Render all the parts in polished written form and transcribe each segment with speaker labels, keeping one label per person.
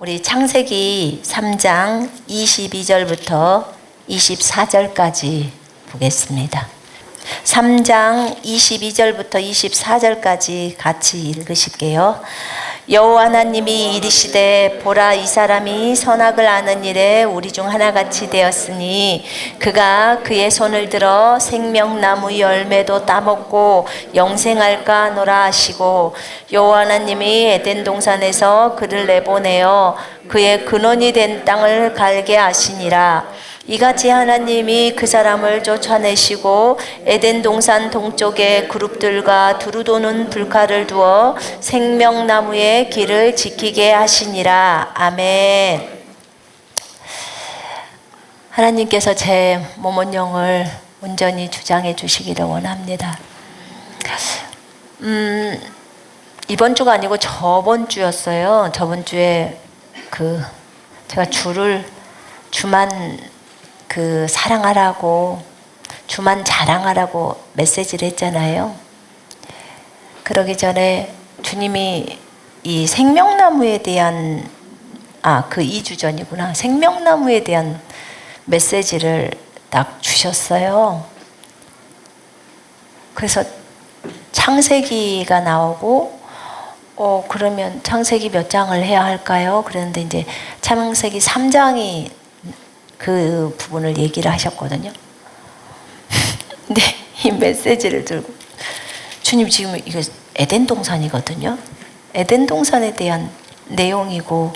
Speaker 1: 우리 창세기 3장 22절부터 24절까지 보겠습니다. 3장 22절부터 24절까지 같이 읽으실게요. 여호와 하나님이 이르시되 보라, 이 사람이 선악을 아는 일에 우리 중 하나같이 되었으니 그가 그의 손을 들어 생명나무 열매도 따먹고 영생할까 하노라 하시고, 여호와 하나님이 에덴 동산에서 그를 내보내어 그의 근원이 된 땅을 갈게 하시니라. 이같이 하나님이 그 사람을 쫓아내시고 에덴 동산 동쪽에 그룹들과 두루 도는 불칼을 두어 생명나무의 길을 지키게 하시니라. 아멘. 하나님께서 제 몸은 영을 온전히 주장해 주시기를 원합니다. 이번 주가 아니고 저번 주였어요. 저번 주에 제가 주만 사랑하라고, 주만 자랑하라고 메시지를 했잖아요. 그러기 전에 주님이 이 생명나무에 대한, 그 2주 전이구나. 생명나무에 대한 메시지를 딱 주셨어요. 그래서 창세기가 나오고, 그러면 창세기 몇 장을 해야 할까요? 그랬는데 이제 창세기 3장이 그 부분을 얘기를 하셨거든요. 근데 이 메시지를 들고, 주님 지금 이거 에덴 동산이거든요. 에덴 동산에 대한 내용이고,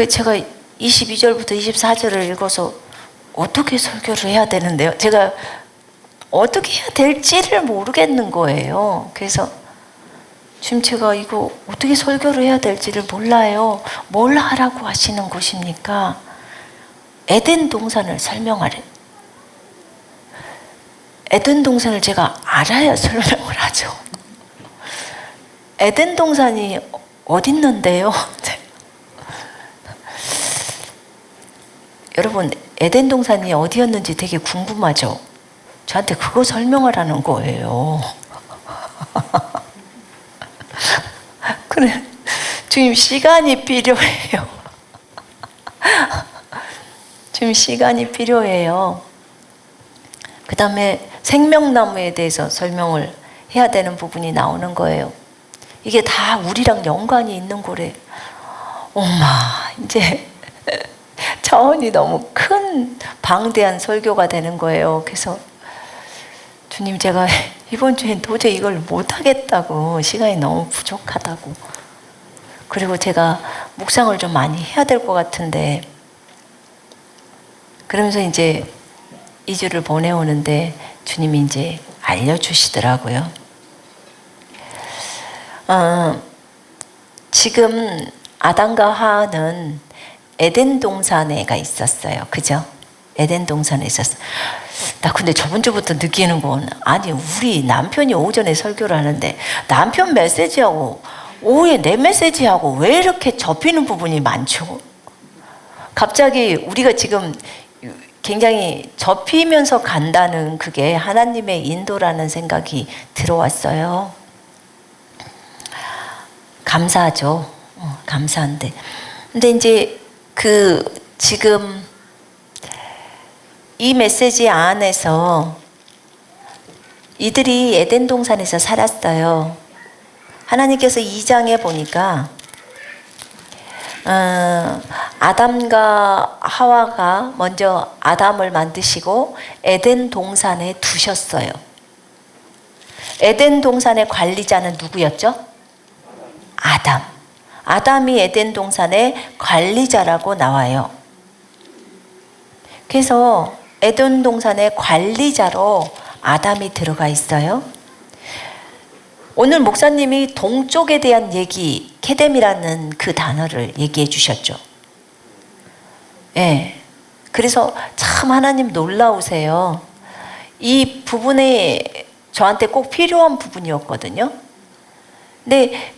Speaker 1: 제가 22절부터 24절을 읽어서 어떻게 설교를 해야 되는데요. 제가 어떻게 해야 될지를 모르겠는 거예요. 그래서 지금 제가 이거 어떻게 설교를 해야 될지를 몰라요. 뭘 하라고 하시는 것입니까? 에덴 동산을 설명하래. 에덴 동산을 제가 알아야 설명을 하죠. 에덴 동산이 어딨는데요? 여러분, 에덴 동산이 어디였는지 되게 궁금하죠? 저한테 그거 설명하라는 거예요. 그래, 지금 시간이 필요해요. 지금 시간이 필요해요. 그 다음에 생명나무에 대해서 설명을 해야 되는 부분이 나오는 거예요. 이게 다 우리랑 연관이 있는 거래. 엄마, 이제 차원이 너무 큰 방대한 설교가 되는 거예요. 그래서 주님, 제가 이번 주엔 도저히 이걸 못하겠다고, 시간이 너무 부족하다고, 그리고 제가 묵상을 좀 많이 해야 될 것 같은데, 그러면서 이제 2주를 보내오는데 주님이 이제 알려주시더라고요. 지금 아담과 하와는 에덴 동산에가 있었어요. 그죠? 에덴 동산에 있었어. 나 근데 저번 주부터 느끼는 건, 아니 우리 남편이 오전에 설교를 하는데 남편 메시지하고 오후에 내 메시지하고 왜 이렇게 접히는 부분이 많죠? 갑자기 우리가 지금 굉장히 접히면서 간다는, 그게 하나님의 인도라는 생각이 들어왔어요. 감사하죠. 감사한데. 근데 이제 지금 이 메시지 안에서 이들이 에덴 동산에서 살았어요. 하나님께서 2장에 보니까 아담과 하와가 먼저 아담을 만드시고 에덴 동산에 두셨어요. 에덴 동산의 관리자는 누구였죠? 아담. 아담이 에덴 동산의 관리자라고 나와요. 그래서 에덴 동산의 관리자로 아담이 들어가 있어요. 오늘 목사님이 동쪽에 대한 얘기, 케뎀이라는 그 단어를 얘기해 주셨죠. 예. 그래서 참 하나님 놀라우세요. 이 부분이 저한테 꼭 필요한 부분이었거든요. 근데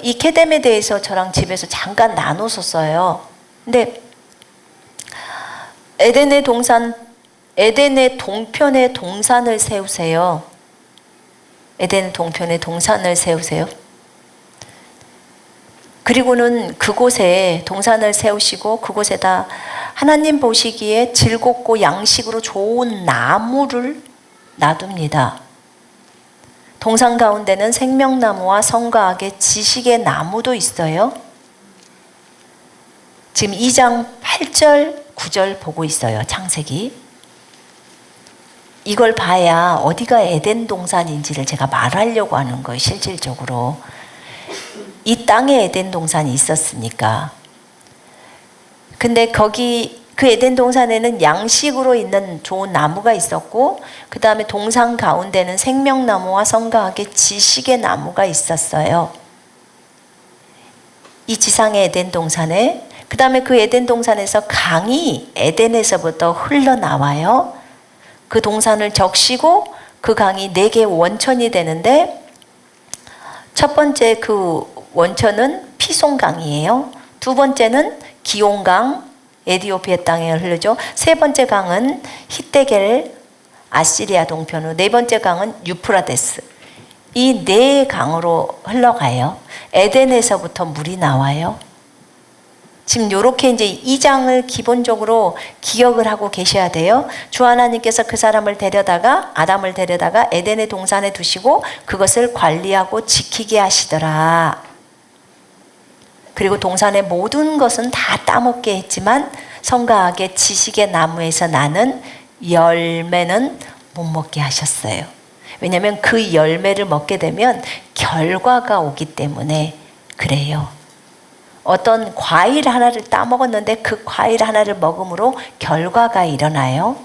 Speaker 1: 이 케뎀에 대해서 저랑 집에서 잠깐 나눴었어요. 근데 에덴의 동편에 동산을 세우세요. 에덴 동편에 동산을 세우세요. 그리고는 그곳에 동산을 세우시고 그곳에다 하나님 보시기에 즐겁고 양식으로 좋은 나무를 놔둡니다. 동산 가운데는 생명나무와 선과 악의 지식의 나무도 있어요. 지금 2장 8절 9절 보고 있어요. 창세기. 이걸 봐야 어디가 에덴 동산인지를 제가 말하려고 하는 거예요. 실질적으로 이 땅에 에덴 동산이 있었으니까. 근데 거기 그 에덴 동산에는 양식으로 있는 좋은 나무가 있었고, 그 다음에 동산 가운데는 생명나무와 선과 악의 지식의 나무가 있었어요. 이 지상의 에덴 동산에. 그 다음에 그 에덴 동산에서 강이 에덴에서부터 흘러나와요. 그 동산을 적시고 그 강이 4개의 원천이 되는데, 첫 번째 그 원천은 피손강이에요. 두 번째는 기온강, 에디오피아 땅에 흐르죠. 세 번째 강은 히데겔, 아시리아 동편 후, 네 번째 강은 유프라데스. 이 4강으로 흘러가요. 에덴에서부터 물이 나와요. 지금 이렇게 이제 2장을 기본적으로 기억을 하고 계셔야 돼요. 주 하나님께서 그 사람을 데려다가, 아담을 데려다가 에덴의 동산에 두시고 그것을 관리하고 지키게 하시더라. 그리고 동산의 모든 것은 다 따먹게 했지만 선과 악의 지식의 나무에서 나는 열매는 못 먹게 하셨어요. 왜냐하면 그 열매를 먹게 되면 결과가 오기 때문에 그래요. 어떤 과일 하나를 따먹었는데 그 과일 하나를 먹음으로 결과가 일어나요.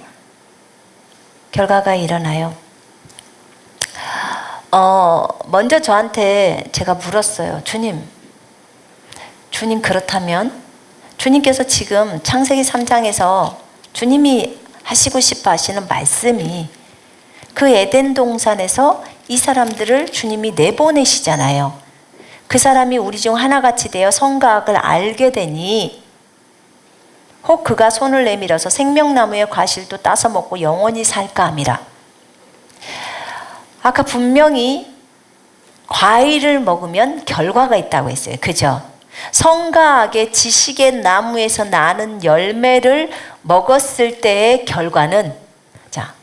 Speaker 1: 결과가 일어나요. 먼저 저한테 제가 물었어요. 주님 그렇다면 주님께서 지금 창세기 3장에서 주님이 하시고 싶어 하시는 말씀이 그 에덴 동산에서 이 사람들을 주님이 내보내시잖아요. 그 사람이 우리 중 하나같이 되어 선과 악을 알게 되니 혹 그가 손을 내밀어서 생명나무의 과실도 따서 먹고 영원히 살까 함이라. 아까 분명히 과일을 먹으면 결과가 있다고 했어요. 그죠? 선과 악의 지식의 나무에서 나는 열매를 먹었을 때의 결과는, 자,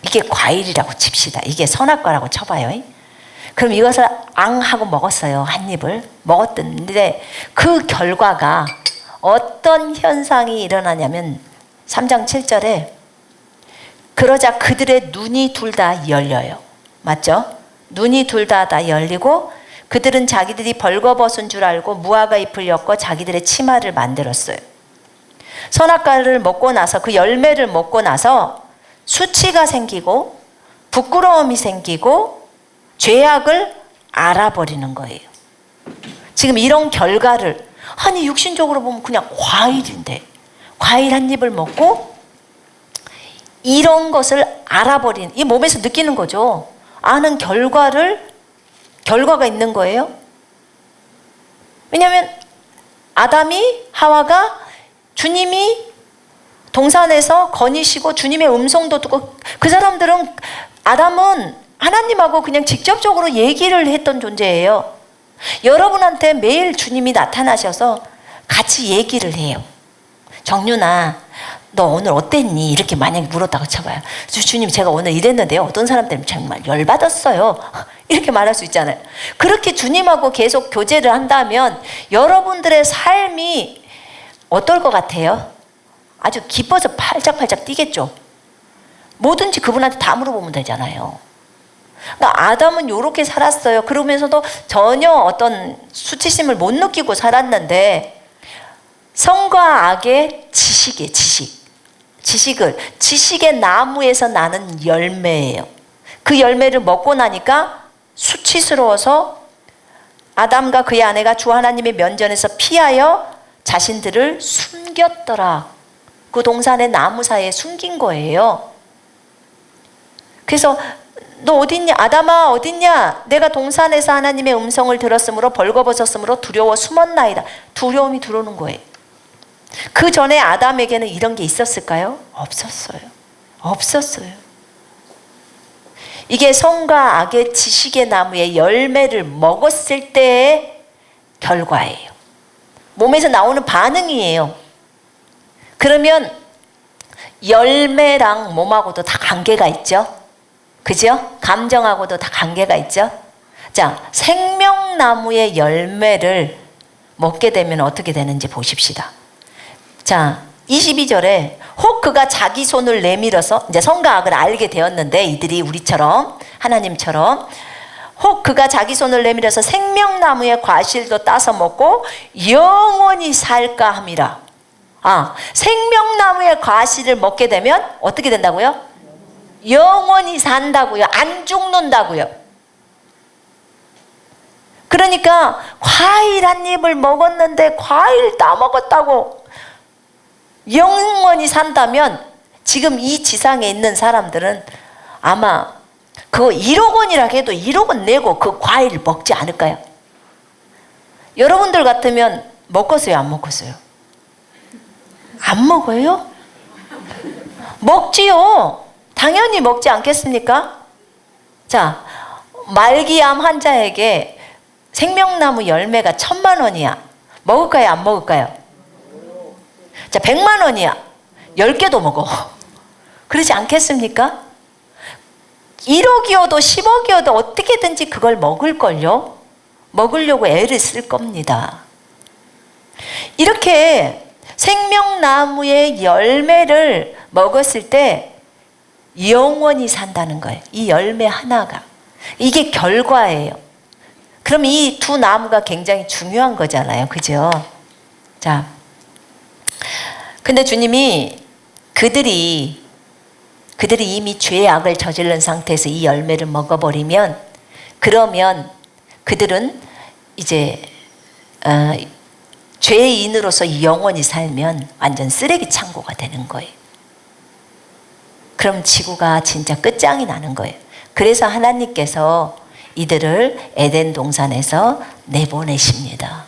Speaker 1: 이게 과일이라고 칩시다. 이게 선악과라고 쳐봐요. 그럼 이것을 앙 하고 먹었어요. 한 입을 먹었는데 그 결과가 어떤 현상이 일어나냐면 3장 7절에 그러자 그들의 눈이 둘 다 열려요. 맞죠? 눈이 둘 다 열리고 그들은 자기들이 벌거벗은 줄 알고 무화과 잎을 엮어 자기들의 치마를 만들었어요. 선악과를 먹고 나서, 그 열매를 먹고 나서 수치가 생기고 부끄러움이 생기고 죄악을 알아버리는 거예요. 지금 이런 결과를, 아니 육신적으로 보면 그냥 과일인데 과일 한 입을 먹고 이런 것을 알아버린, 이 몸에서 느끼는 거죠. 아는 결과가 있는 거예요. 왜냐하면 아담이, 하와가 주님이 동산에서 거니시고 주님의 음성도 듣고, 그 사람들은, 아담은 하나님하고 그냥 직접적으로 얘기를 했던 존재예요. 여러분한테 매일 주님이 나타나셔서 같이 얘기를 해요. 정윤아, 너 오늘 어땠니? 이렇게 만약에 물었다고 쳐봐요. 주님, 제가 오늘 이랬는데요. 어떤 사람들은 정말 열받았어요. 이렇게 말할 수 있잖아요. 그렇게 주님하고 계속 교제를 한다면 여러분들의 삶이 어떨 것 같아요? 아주 기뻐서 팔짝팔짝 뛰겠죠. 뭐든지 그분한테 다 물어보면 되잖아요. 그러니까 아담은 이렇게 살았어요. 그러면서도 전혀 어떤 수치심을 못 느끼고 살았는데, 선과 악의 지식의 나무에서 나는 열매예요. 그 열매를 먹고 나니까 수치스러워서 아담과 그의 아내가 주 하나님의 면전에서 피하여 자신들을 숨겼더라. 그 동산의 나무 사이에 숨긴 거예요. 그래서 너 어딨냐? 아담아 어딨냐? 내가 동산에서 하나님의 음성을 들었으므로 벌거벗었으므로 두려워 숨었나이다. 두려움이 들어오는 거예요. 그 전에 아담에게는 이런 게 있었을까요? 없었어요. 이게 선과 악의 지식의 나무의 열매를 먹었을 때의 결과예요. 몸에서 나오는 반응이에요. 그러면 열매랑 몸하고도 다 관계가 있죠. 그죠? 감정하고도 다 관계가 있죠. 자, 생명나무의 열매를 먹게 되면 어떻게 되는지 보십시다. 자, 22절에 혹 그가 자기 손을 내밀어서, 이제 선과 악을 알게 되었는데, 이들이 우리처럼 하나님처럼 혹 그가 자기 손을 내밀어서 생명나무의 과실도 따서 먹고 영원히 살까 함이라. 생명나무의 과실을 먹게 되면 어떻게 된다고요? 영원히 산다고요. 안 죽는다고요. 그러니까 과일 한 입을 먹었는데 과일 다 먹었다고 영원히 산다면, 지금 이 지상에 있는 사람들은 아마 그거 1억 원이라 해도 1억 원 내고 그 과일 먹지 않을까요? 여러분들 같으면 먹겠어요, 안 먹겠어요? 안 먹어요? 먹지요. 당연히 먹지 않겠습니까? 자, 말기암 환자에게 생명나무 열매가 1,000,000원이야. 먹을까요, 안 먹을까요? 자, 100,000원이야. 10개도 먹어. 그러지 않겠습니까? 1억이어도 10억이어도 어떻게든지 그걸 먹을걸요? 먹으려고 애를 쓸 겁니다. 이렇게 생명나무의 열매를 먹었을 때 영원히 산다는 거예요. 이 열매 하나가. 이게 결과예요. 그럼 이 두 나무가 굉장히 중요한 거잖아요. 그죠? 자, 근데 주님이 그들이 이미 죄의 악을 저지른 상태에서 이 열매를 먹어버리면, 그러면 그들은 이제 죄인으로서 영원히 살면 완전 쓰레기 창고가 되는 거예요. 그럼 지구가 진짜 끝장이 나는 거예요. 그래서 하나님께서 이들을 에덴 동산에서 내보내십니다.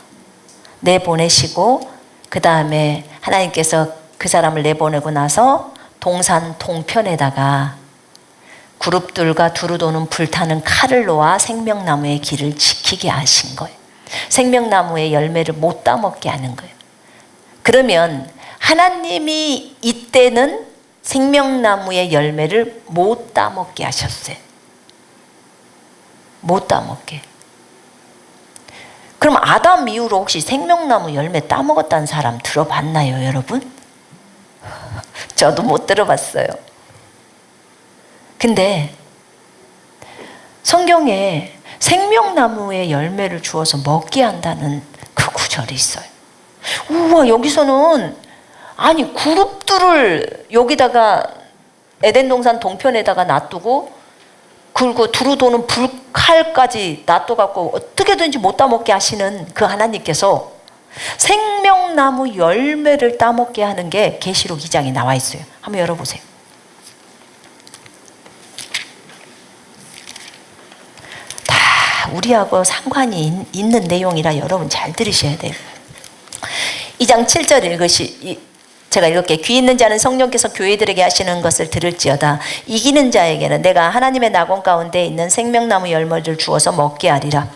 Speaker 1: 내보내시고 그 다음에 하나님께서 그 사람을 내보내고 나서 동산 동편에다가 그룹들과 두루 도는 불타는 칼을 놓아 생명나무의 길을 지키게 하신 거예요. 생명나무의 열매를 못 따먹게 하는 거예요. 그러면 하나님이 이때는 생명나무의 열매를 못 따먹게 하셨어요. 못 따먹게. 그럼 아담 이후로 혹시 생명나무 열매 따먹었다는 사람 들어봤나요, 여러분? 저도 못 들어봤어요. 근데 성경에 생명나무의 열매를 주어서 먹게 한다는 그 구절이 있어요. 우와, 여기서는 아니 그룹들을 여기다가 에덴 동산 동편에다가 놔두고, 그리고 두루 도는 불칼까지 놔둬갖고 어떻게든지 못 따먹게 하시는 그 하나님께서 생명나무 열매를 따먹게 하는 게 계시록 2장에 나와 있어요. 한번 열어보세요. 다 우리하고 상관이 있는 내용이라 여러분 잘 들으셔야 돼요. 2장 7절 제가 읽을게요. 귀 있는 자는 성령께서 교회들에게 하시는 것을 들을지어다. 이기는 자에게는 내가 하나님의 낙원 가운데 있는 생명나무 열매를 주어서 먹게 하리라.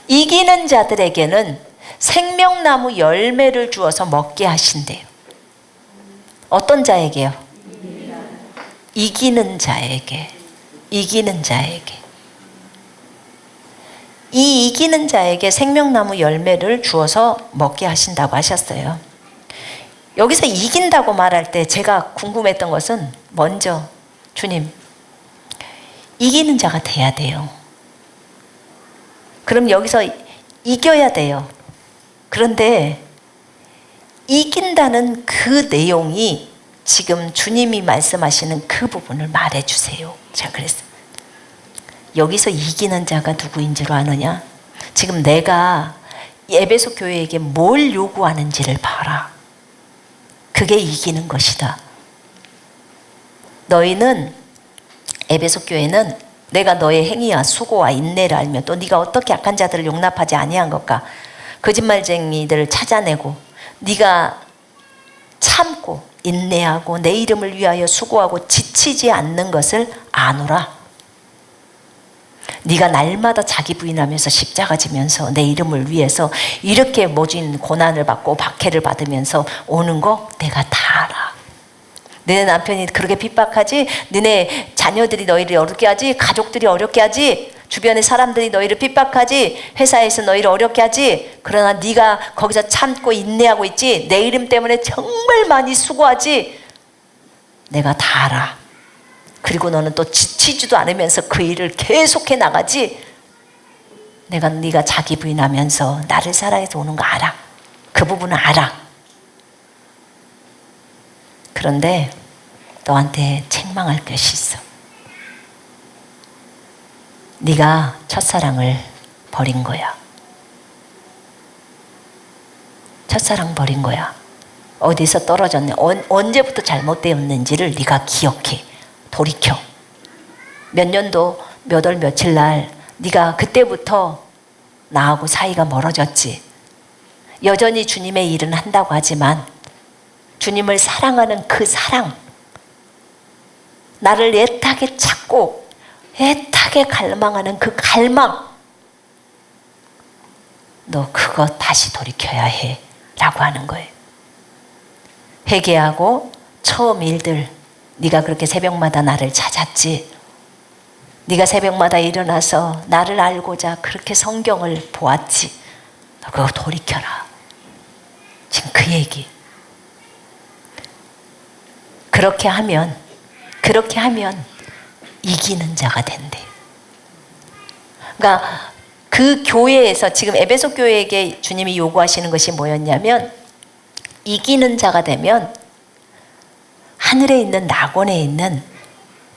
Speaker 1: 이기는 자들에게는 생명나무 열매를 주어서 먹게 하신대요. 어떤 자에게요? 이기는 자에게. 이기는 자에게. 이 이기는 자에게 생명나무 열매를 주어서 먹게 하신다고 하셨어요. 여기서 이긴다고 말할 때 제가 궁금했던 것은, 먼저 주님, 이기는 자가 돼야 돼요. 그럼 여기서 이겨야 돼요. 그런데 이긴다는 그 내용이 지금 주님이 말씀하시는 그 부분을 말해주세요. 제가 그랬어요. 여기서 이기는 자가 누구인지로 아느냐? 지금 내가 에베소 교회에게 뭘 요구하는지를 봐라. 그게 이기는 것이다. 너희는, 에베소 교회는 내가 너의 행위와 수고와 인내를 알며 또 네가 어떻게 악한 자들을 용납하지 아니한 것과 거짓말쟁이들을 찾아내고 네가 참고 인내하고 내 이름을 위하여 수고하고 지치지 않는 것을 아노라. 네가 날마다 자기 부인하면서 십자가 지면서 내 이름을 위해서 이렇게 모진 고난을 받고 박해를 받으면서 오는 거 내가 다 알아. 너네 남편이 그렇게 핍박하지, 너네 자녀들이 너희를 어렵게 하지, 가족들이 어렵게 하지, 주변의 사람들이 너희를 핍박하지, 회사에서 너희를 어렵게 하지. 그러나 네가 거기서 참고 인내하고 있지, 내 이름 때문에 정말 많이 수고하지. 내가 다 알아. 그리고 너는 또 지치지도 않으면서 그 일을 계속해 나가지. 내가 네가 자기 부인하면서 나를 사랑해서 오는 거 알아. 그 부분은 알아. 그런데 너한테 책망할 것이 있어. 네가 첫사랑을 버린 거야. 첫사랑 버린 거야. 어디서 떨어졌냐, 언제부터 잘못되었는지를 네가 기억해. 돌이켜. 몇 년도 몇 월 며칠 날 네가 그때부터 나하고 사이가 멀어졌지. 여전히 주님의 일은 한다고 하지만 주님을 사랑하는 그 사랑, 나를 애타게 찾고 애타게 갈망하는 그 갈망, 너 그거 다시 돌이켜야 해 라고 하는 거예요. 회개하고 처음 일들, 네가 그렇게 새벽마다 나를 찾았지, 네가 새벽마다 일어나서 나를 알고자 그렇게 성경을 보았지, 너 그거 돌이켜라. 지금 그 얘기. 그렇게 하면 이기는 자가 된대. 그러니까 그 교회에서 지금 에베소 교회에게 주님이 요구하시는 것이 뭐였냐면, 이기는 자가 되면 하늘에 있는 낙원에 있는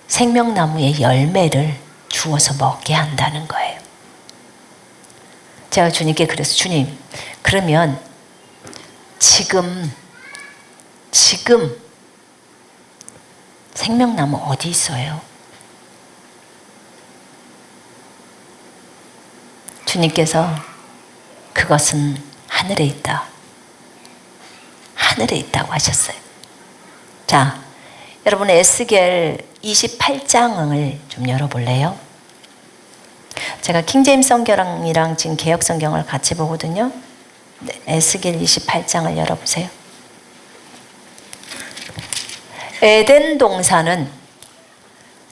Speaker 1: 생명나무의 열매를 주어서 먹게 한다는 거예요. 제가 주님께 그래서, 주님, 그러면 지금 생명나무 어디 있어요? 주님께서 그것은 하늘에 있다. 하늘에 있다고 하셨어요. 자, 여러분 에스겔 28장을 좀 열어볼래요? 제가 킹제임스 성경이랑 지금 개역 성경을 같이 보거든요. 네, 에스겔 28장을 열어보세요. 에덴 동산은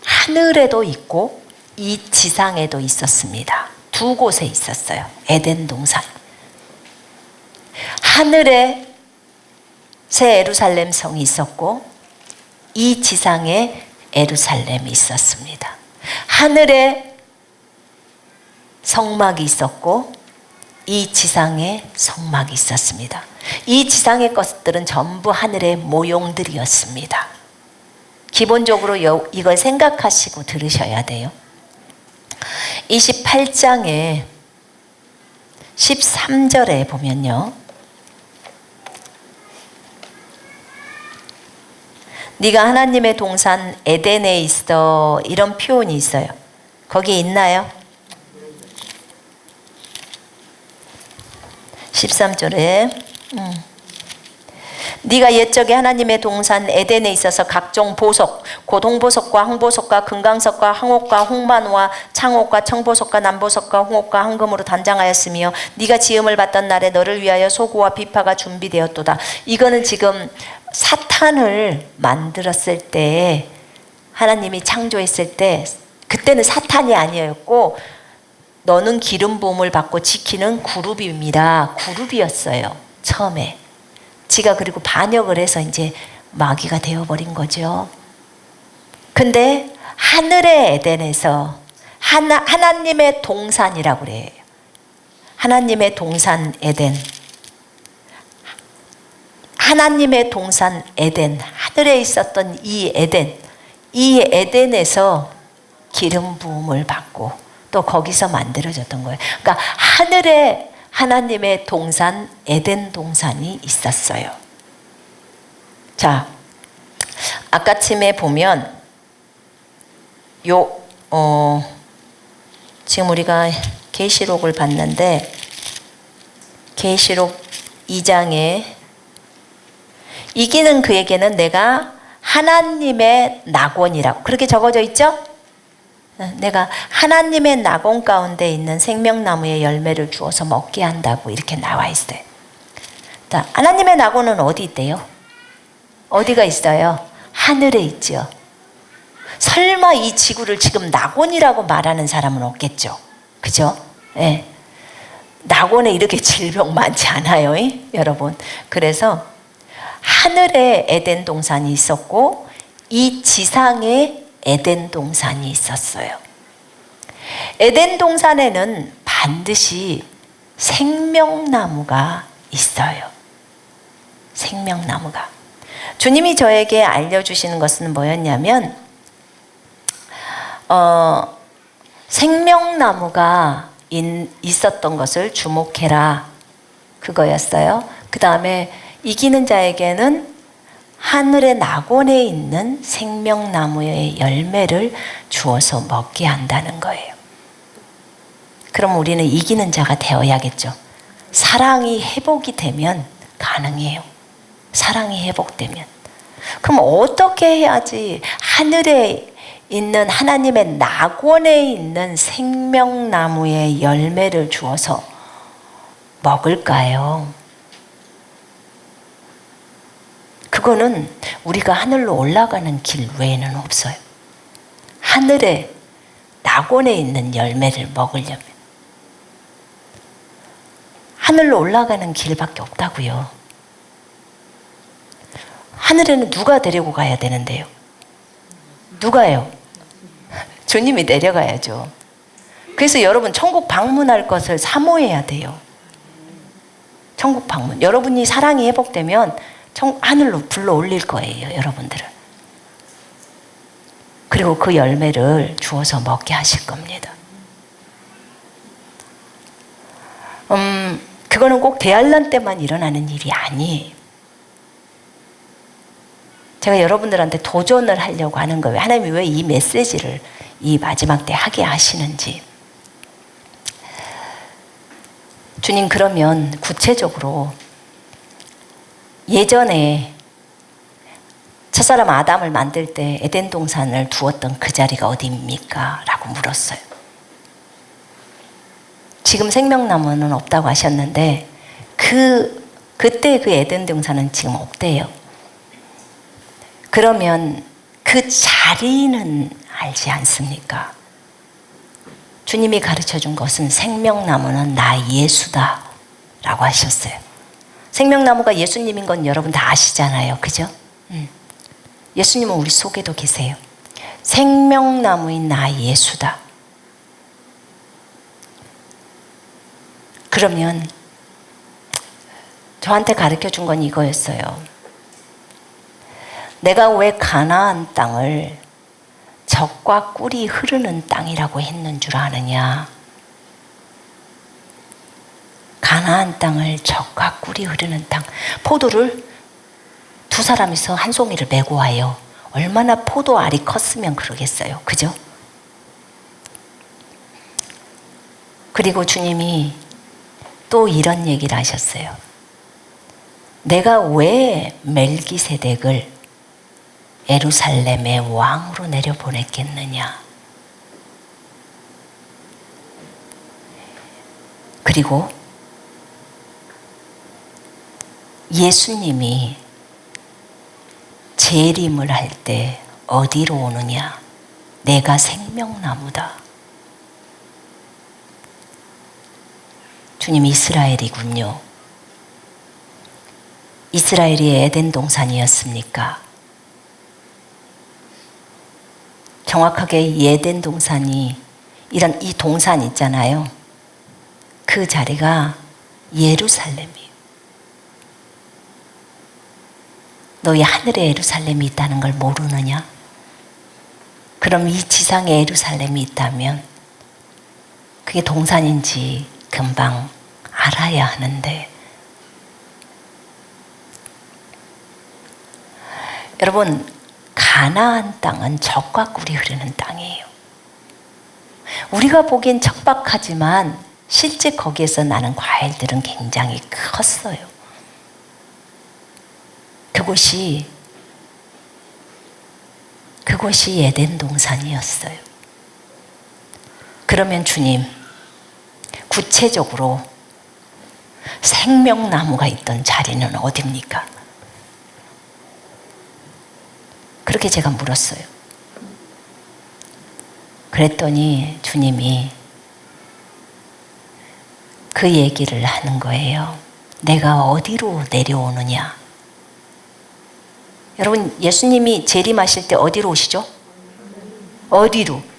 Speaker 1: 하늘에도 있고 이 지상에도 있었습니다. 두 곳에 있었어요. 에덴 동산. 하늘에 새 예루살렘 성이 있었고 이 지상에 예루살렘이 있었습니다. 하늘에 성막이 있었고 이 지상에 성막이 있었습니다. 이 지상의 것들은 전부 하늘의 모용들이었습니다. 기본적으로 이걸 생각하시고 들으셔야 돼요. 28장에 13절에 보면요, 네가 하나님의 동산 에덴에 있어, 이런 표현이 있어요. 거기 있나요? 13절에 네가 옛적에 하나님의 동산 에덴에 있어서 각종 보석, 고동보석과 황보석과 금강석과 황옥과 홍만호와 창옥과 청보석과 남보석과 홍옥과 황금으로 단장하였으며 네가 지음을 받던 날에 너를 위하여 소고와 비파가 준비되었도다. 이거는 지금 사탄을 만들었을 때, 하나님이 창조했을 때, 그때는 사탄이 아니었고 너는 기름 부음을 받고 지키는 그룹입니다. 그룹이었어요, 처음에. 지가 그리고 반역을 해서 이제 마귀가 되어버린 거죠. 근데 하늘의 에덴에서 하나님의 동산이라고 그래요. 하나님의 동산 에덴. 하나님의 동산 에덴. 하늘에 있었던 이 에덴에서 기름 부음을 받고 또 거기서 만들어졌던 거예요. 그러니까 하늘에 하나님의 동산 에덴 동산이 있었어요. 자, 아까쯤에 보면 지금 우리가 계시록을 봤는데 계시록 2장에 이기는 그에게는 내가 하나님의 낙원이라고 그렇게 적어져 있죠? 내가 하나님의 낙원 가운데 있는 생명나무의 열매를 주어서 먹게 한다고 이렇게 나와 있어요. 자, 하나님의 낙원은 어디 있대요? 어디가 있어요? 하늘에 있죠. 설마 이 지구를 지금 낙원이라고 말하는 사람은 없겠죠. 그죠? 네. 낙원에 이렇게 질병 많지 않아요, 여러분. 그래서 하늘에 에덴 동산이 있었고 이 지상에 에덴 동산이 있었어요. 에덴 동산에는 반드시 생명나무가 있어요. 생명나무가. 주님이 저에게 알려주시는 것은 뭐였냐면 생명나무가 있었던 것을 주목해라, 그거였어요. 그 다음에 이기는 자에게는 하늘의 낙원에 있는 생명나무의 열매를 주어서 먹게 한다는 거예요. 그럼 우리는 이기는 자가 되어야겠죠. 사랑이 회복이 되면 가능해요. 사랑이 회복되면. 그럼 어떻게 해야지 하늘에 있는 하나님의 낙원에 있는 생명나무의 열매를 주어서 먹을까요? 그거는 우리가 하늘로 올라가는 길 외에는 없어요. 하늘에 낙원에 있는 열매를 먹으려면 하늘로 올라가는 길밖에 없다고요. 하늘에는 누가 데리고 가야 되는데요? 누가요? 주님이 내려가야죠. 그래서 여러분 천국 방문할 것을 사모해야 돼요. 천국 방문. 여러분이 사랑이 회복되면 하늘로 불러 올릴 거예요, 여러분들을. 그리고 그 열매를 주어서 먹게 하실 겁니다. 그거는 꼭 대환란 때만 일어나는 일이 아니에요. 제가 여러분들한테 도전을 하려고 하는 거예요. 하나님이 왜 이 메시지를 이 마지막 때 하게 하시는지. 주님, 그러면 구체적으로 예전에 첫사람 아담을 만들 때 에덴 동산을 두었던 그 자리가 어디입니까? 라고 물었어요. 지금 생명나무는 없다고 하셨는데 그때 그 에덴 동산은 지금 없대요. 그러면 그 자리는 알지 않습니까? 주님이 가르쳐 준 것은 생명나무는 나 예수다 라고 하셨어요. 생명나무가 예수님인 건 여러분 다 아시잖아요. 그죠? 예수님은 우리 속에도 계세요. 생명나무인 나 예수다. 그러면 저한테 가르쳐 준 건 이거였어요. 내가 왜 가나안 땅을 젖과 꿀이 흐르는 땅이라고 했는 줄 아느냐? 가나안 땅을 젖과 꿀이 흐르는 땅. 포도를 두 사람이서 한 송이를 메고 와요. 얼마나 포도 알이 컸으면 그러겠어요. 그죠? 그리고 주님이 또 이런 얘기를 하셨어요. 내가 왜 멜기세덱을 예루살렘의 왕으로 내려보냈겠느냐? 그리고 예수님이 재림을 할 때 어디로 오느냐? 내가 생명나무다. 주님 이스라엘이군요. 이스라엘이 에덴 동산이었습니까? 정확하게 이 에덴 동산이 이 동산 있잖아요. 그 자리가 예루살렘이에요. 너희 하늘에 예루살렘이 있다는 걸 모르느냐? 그럼 이 지상에 예루살렘이 있다면 그게 동산인지 금방 알아야 하는데, 여러분, 가나안 땅은 젖과 꿀이 흐르는 땅이에요. 우리가 보기엔 척박하지만 실제 거기에서 나는 과일들은 굉장히 컸어요. 그곳이 에덴 동산이었어요. 그러면 주님, 구체적으로 생명나무가 있던 자리는 어디입니까? 그렇게 제가 물었어요. 그랬더니 주님이 그 얘기를 하는 거예요. 내가 어디로 내려오느냐? 여러분, 예수님이 재림하실 때 어디로 오시죠? 어디로?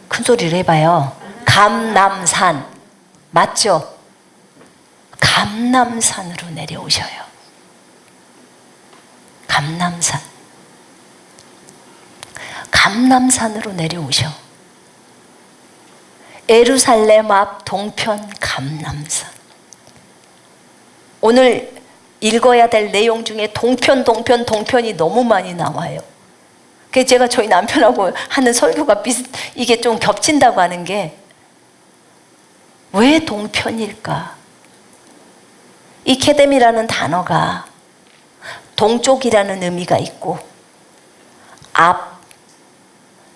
Speaker 1: 큰 소리로 해봐요. 감람산. 맞죠? 감람산으로 내려오셔요. 감람산. 감람산으로 내려오셔. 예루살렘 앞 동편 감람산. 오늘 읽어야 될 내용 중에 동편이 너무 많이 나와요. 그래서 제가 저희 남편하고 하는 설교가 이게 좀 겹친다고 하는 게, 왜 동편일까? 이 케뎀이라는 단어가 동쪽이라는 의미가 있고,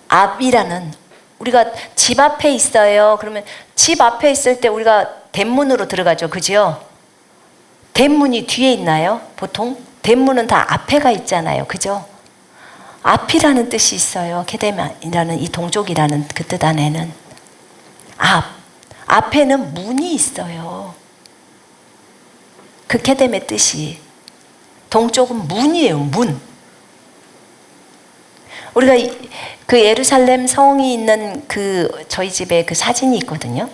Speaker 1: 앞이라는, 우리가 집 앞에 있어요. 그러면 집 앞에 있을 때 우리가 대문으로 들어가죠. 그죠? 대문이 뒤에 있나요? 보통? 대문은 다 앞에가 있잖아요. 그죠? 앞이라는 뜻이 있어요. 케뎀이라는 이 동쪽이라는 그 뜻 안에는. 앞에는 문이 있어요. 그 케뎀의 뜻이. 동쪽은 문이에요. 문. 우리가 그 예루살렘 성이 있는 저희 집에 그 사진이 있거든요.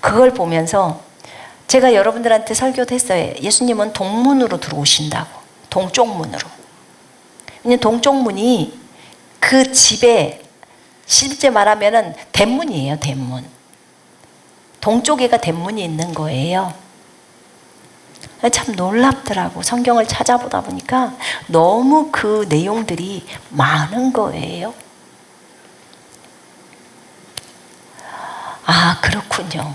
Speaker 1: 그걸 보면서 제가 여러분들한테 설교도 했어요. 예수님은 동문으로 들어오신다고. 동쪽 문으로. 왜냐면 동쪽 문이 그 집에 실제 말하면은 대문이에요. 대문. 동쪽에가 대문이 있는 거예요. 참 놀랍더라고. 성경을 찾아보다 보니까 너무 그 내용들이 많은 거예요. 그렇군요.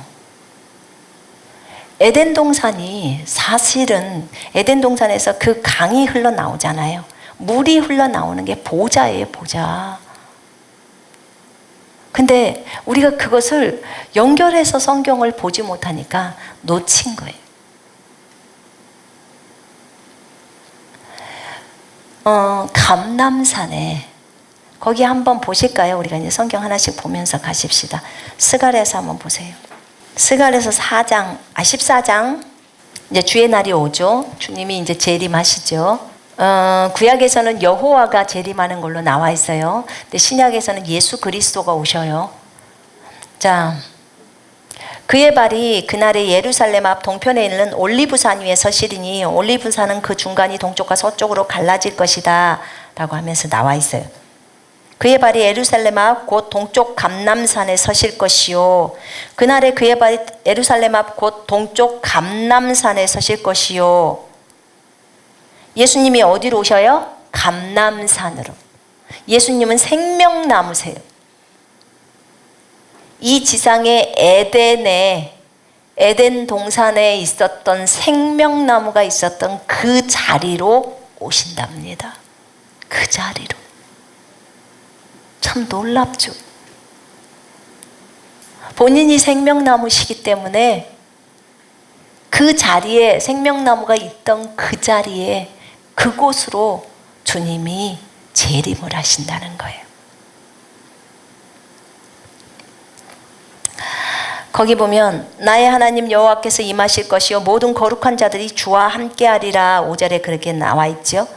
Speaker 1: 에덴 동산이, 사실은 에덴 동산에서 그 강이 흘러나오잖아요. 물이 흘러나오는 게 보좌예요, 보좌. 근데 우리가 그것을 연결해서 성경을 보지 못하니까 놓친 거예요. 감람산에, 거기 한번 보실까요? 우리가 이제 성경 하나씩 보면서 가십시다. 스가랴서 한번 보세요. 스가랴서 14장. 이제 주의 날이 오죠. 주님이 이제 재림하시죠. 구약에서는 여호와가 재림하는 걸로 나와 있어요. 근데 신약에서는 예수 그리스도가 오셔요. 자, 그의 발이 그날의 예루살렘 앞 동편에 있는 올리브산 위에 서시리니 올리브산은 그 중간이 동쪽과 서쪽으로 갈라질 것이다 라고 하면서 나와 있어요. 그의 발이 예루살렘 앞 곧 동쪽 감람산에 서실 것이요. 그날에 그의 발이 예루살렘 앞 곧 동쪽 감람산에 서실 것이요. 예수님이 어디로 오셔요? 감람산으로. 예수님은 생명나무세요. 이 지상의 에덴 동산에 있었던 생명나무가 있었던 그 자리로 오신답니다. 그 자리로. 참 놀랍죠. 본인이 생명나무시기 때문에 그 자리에, 생명나무가 있던 그 자리에, 그곳으로 주님이 재림을 하신다는 거예요. 거기 보면 나의 하나님 여호와께서 임하실 것이요 모든 거룩한 자들이 주와 함께하리라 5절에 그렇게 나와 있죠.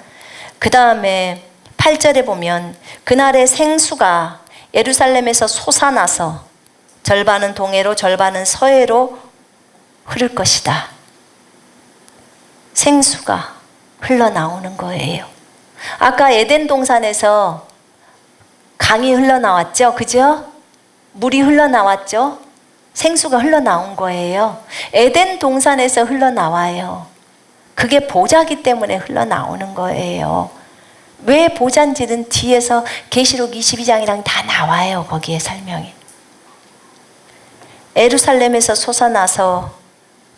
Speaker 1: 그 다음에 8절에 보면 그날의 생수가 예루살렘에서 솟아나서 절반은 동해로 절반은 서해로 흐를 것이다. 생수가 흘러나오는 거예요. 아까 에덴 동산에서 강이 흘러나왔죠. 그죠? 물이 흘러나왔죠. 생수가 흘러나온 거예요. 에덴 동산에서 흘러나와요. 그게 보좌기 때문에 흘러나오는 거예요. 왜 보좌인지는 뒤에서 계시록 22장이랑 다 나와요. 거기에 설명이. 예루살렘에서 솟아나서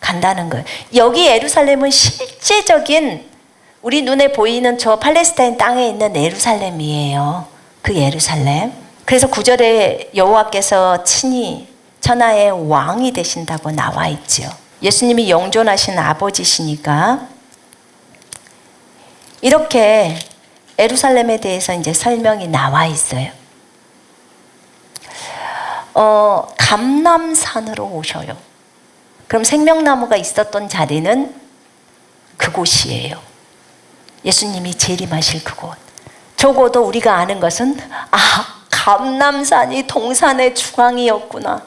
Speaker 1: 간다는 거예요. 여기 예루살렘은 실제적인 우리 눈에 보이는 저 팔레스타인 땅에 있는 예루살렘이에요. 그 예루살렘. 그래서 9절에 여호와께서 친히 천하의 왕이 되신다고 나와 있죠. 예수님이 영존하신 아버지시니까 이렇게 예루살렘에 대해서 이제 설명이 나와 있어요. 감람산으로 오셔요. 그럼 생명나무가 있었던 자리는 그곳이에요. 예수님이 재림하실 그곳. 적어도 우리가 아는 것은 감람산이 동산의 중앙이었구나.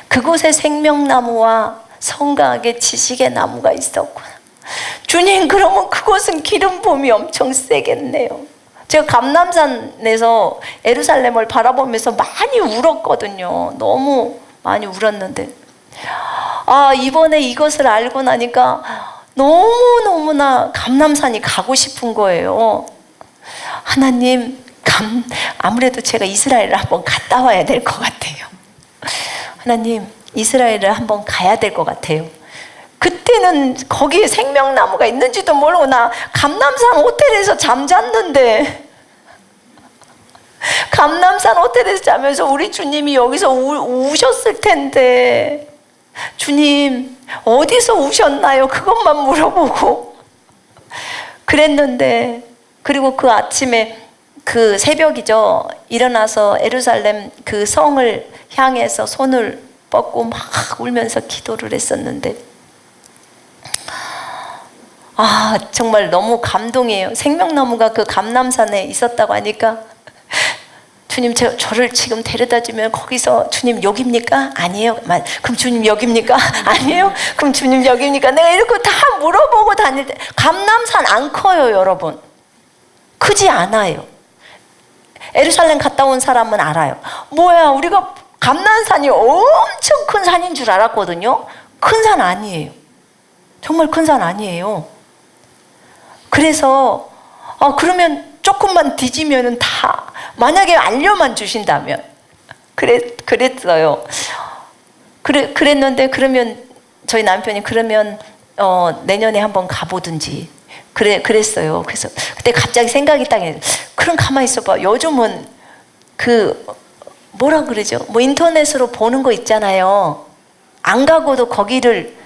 Speaker 1: 그곳에 생명나무와 성가하게 지식의 나무가 있었구나. 주님, 그러면 그곳은 기름 부음이 엄청 세겠네요. 제가 감람산에서 예루살렘을 바라보면서 많이 울었거든요. 너무 많이 울었는데 이번에 이것을 알고 나니까 너무너무나 감람산이 가고 싶은 거예요. 하나님, 아무래도 제가 이스라엘을 한번 갔다 와야 될 것 같아요. 하나님, 이스라엘을 한번 가야 될 것 같아요. 그때는 거기에 생명나무가 있는지도 모르고 나 감람산 호텔에서 잠잤는데, 감람산 호텔에서 자면서 우리 주님이 여기서 우셨을 텐데, 주님 어디서 우셨나요? 그것만 물어보고 그랬는데, 그리고 그 아침에 그 새벽이죠. 일어나서 예루살렘 그 성을 향해서 손을 뻗고 막 울면서 기도를 했었는데, 정말 너무 감동이에요. 생명나무가 그 감람산에 있었다고 하니까 주님, 저를 지금 데려다 주면 거기서 주님 여기입니까? 아니에요. 그럼 주님 여기입니까? 아니에요. 그럼 주님 여기입니까? 내가 이렇게 다 물어보고 다닐 때, 감람산 안 커요, 여러분. 크지 않아요. 예루살렘 갔다 온 사람은 알아요. 뭐야, 우리가 감람산이 엄청 큰 산인 줄 알았거든요. 큰 산 아니에요. 정말 큰 산 아니에요. 그래서 그러면 조금만 뒤지면은 다, 만약에 알려만 주신다면, 그랬어요. 그랬는데, 그러면 저희 남편이 그러면 내년에 한번 가보든지 그랬어요. 그래서 그때 갑자기 생각이 딱 나요. 그럼 가만히 있어봐. 요즘은 뭐라 그러죠? 뭐 인터넷으로 보는 거 있잖아요. 안 가고도 거기를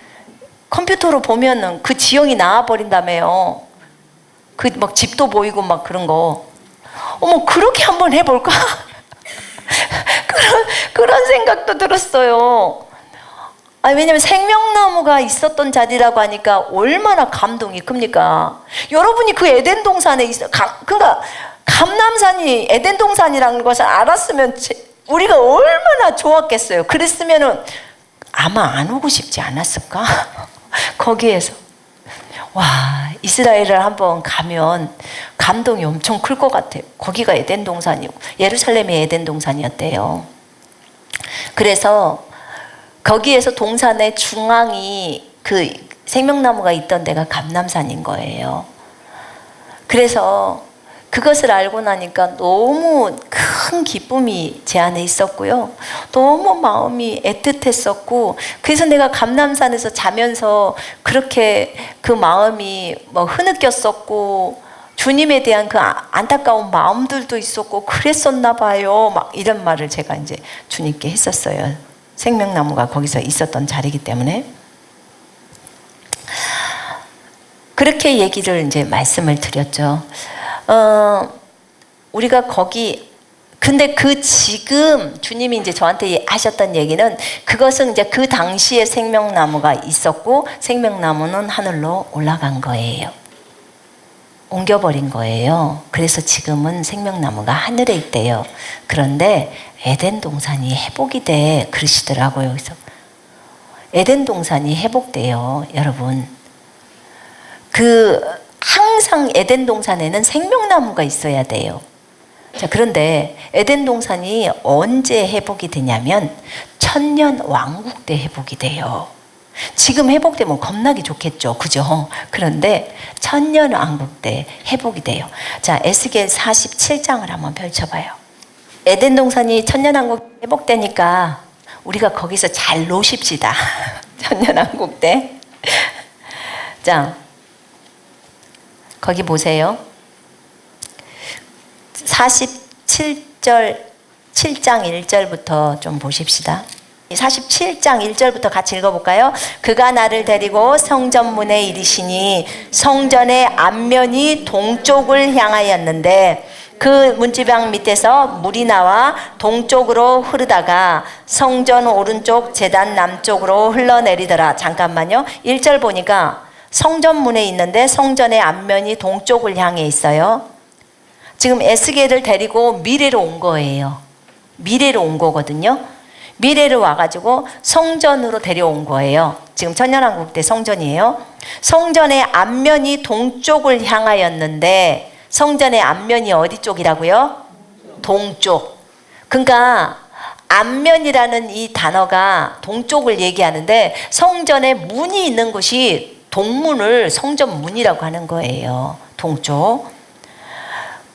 Speaker 1: 컴퓨터로 보면은 그 지형이 나와버린다며요. 막 집도 보이고 막 그런 거. 그렇게 한번 해볼까? 그런 생각도 들었어요. 왜냐면 생명나무가 있었던 자리라고 하니까 얼마나 감동이 큽니까? 여러분이 그 에덴 동산에 그러니까 감람산이 에덴 동산이라는 것을 알았으면 우리가 얼마나 좋았겠어요. 그랬으면은 아마 안 오고 싶지 않았을까? 거기에서 이스라엘을 한번 가면 감동이 엄청 클 것 같아요. 거기가 에덴 동산이고 예루살렘이 에덴 동산이었대요. 그래서 거기에서 동산의 중앙이 그 생명나무가 있던 데가 감람산인 거예요. 그래서 그것을 알고 나니까 너무 큰 기쁨이 제 안에 있었고요. 너무 마음이 애틋했었고, 그래서 내가 감람산에서 자면서 그렇게 그 마음이 흐느꼈었고, 주님에 대한 그 안타까운 마음들도 있었고 그랬었나 봐요. 막 이런 말을 제가 이제 주님께 했었어요. 생명나무가 거기서 있었던 자리이기 때문에. 그렇게 얘기를 이제 말씀을 드렸죠. 우리가 근데 지금 주님이 이제 저한테 하셨던 얘기는, 그것은 이제 그 당시에 생명나무가 있었고 생명나무는 하늘로 올라간 거예요. 옮겨버린 거예요. 그래서 지금은 생명나무가 하늘에 있대요. 그런데 에덴 동산이 회복이 돼 그러시더라고요. 그래서 에덴 동산이 회복돼요, 여러분. 항상 에덴 동산에는 생명나무가 있어야 돼요. 자, 그런데 에덴 동산이 언제 회복이 되냐면 천년 왕국 때 회복이 돼요. 지금 회복되면 겁나게 좋겠죠, 그죠? 그런데 천년 왕국 때 회복이 돼요. 자, 에스겔 47장을 한번 펼쳐봐요. 에덴 동산이 천년 왕국 회복되니까 우리가 거기서 잘 노십시다. 천년 왕국 때. 자, 거기 보세요. 47장 1절부터 좀 보십시다. 47장 1절부터 같이 읽어볼까요? 그가 나를 데리고 성전문에 이르시니 성전의 앞면이 동쪽을 향하였는데 그 문지방 밑에서 물이 나와 동쪽으로 흐르다가 성전 오른쪽 제단 남쪽으로 흘러내리더라. 잠깐만요. 1절 보니까 성전문에 있는데 성전의 앞면이 동쪽을 향해 있어요. 지금 에스겔을 데리고 미래로 온 거예요. 미래로 온 거거든요. 미래로 와가지고 성전으로 데려온 거예요. 지금 천년왕국 때 성전이에요. 성전의 앞면이 동쪽을 향하였는데 성전의 앞면이 어디 쪽이라고요? 동쪽. 그러니까 앞면이라는 이 단어가 동쪽을 얘기하는데 성전에 문이 있는 곳이 동문을 성전 문이라고 하는 거예요. 동쪽.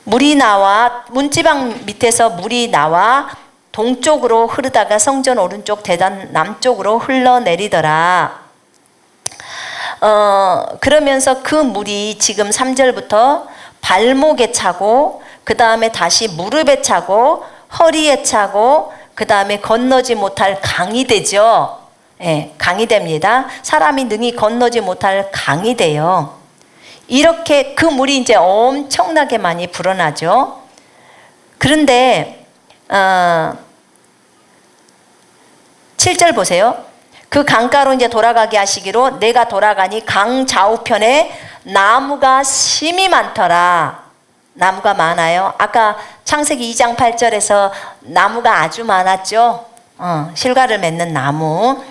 Speaker 1: 물이 나와 문지방 밑에서 물이 나와 동쪽으로 흐르다가 성전 오른쪽 대단 남쪽으로 흘러내리더라. 그러면서 그 물이 지금 3절부터 발목에 차고 그 다음에 다시 무릎에 차고 허리에 차고 그 다음에 건너지 못할 강이 되죠. 예, 강이 됩니다. 사람이 능히 건너지 못할 강이 돼요. 이렇게 그 물이 이제 엄청나게 많이 불어나죠. 그런데 7절 보세요. 그 강가로 이제 돌아가게 하시기로 내가 돌아가니 강 좌우편에 나무가 심이 많더라. 나무가 많아요. 아까 창세기 2장 8절에서 나무가 아주 많았죠. 실과를 맺는 나무,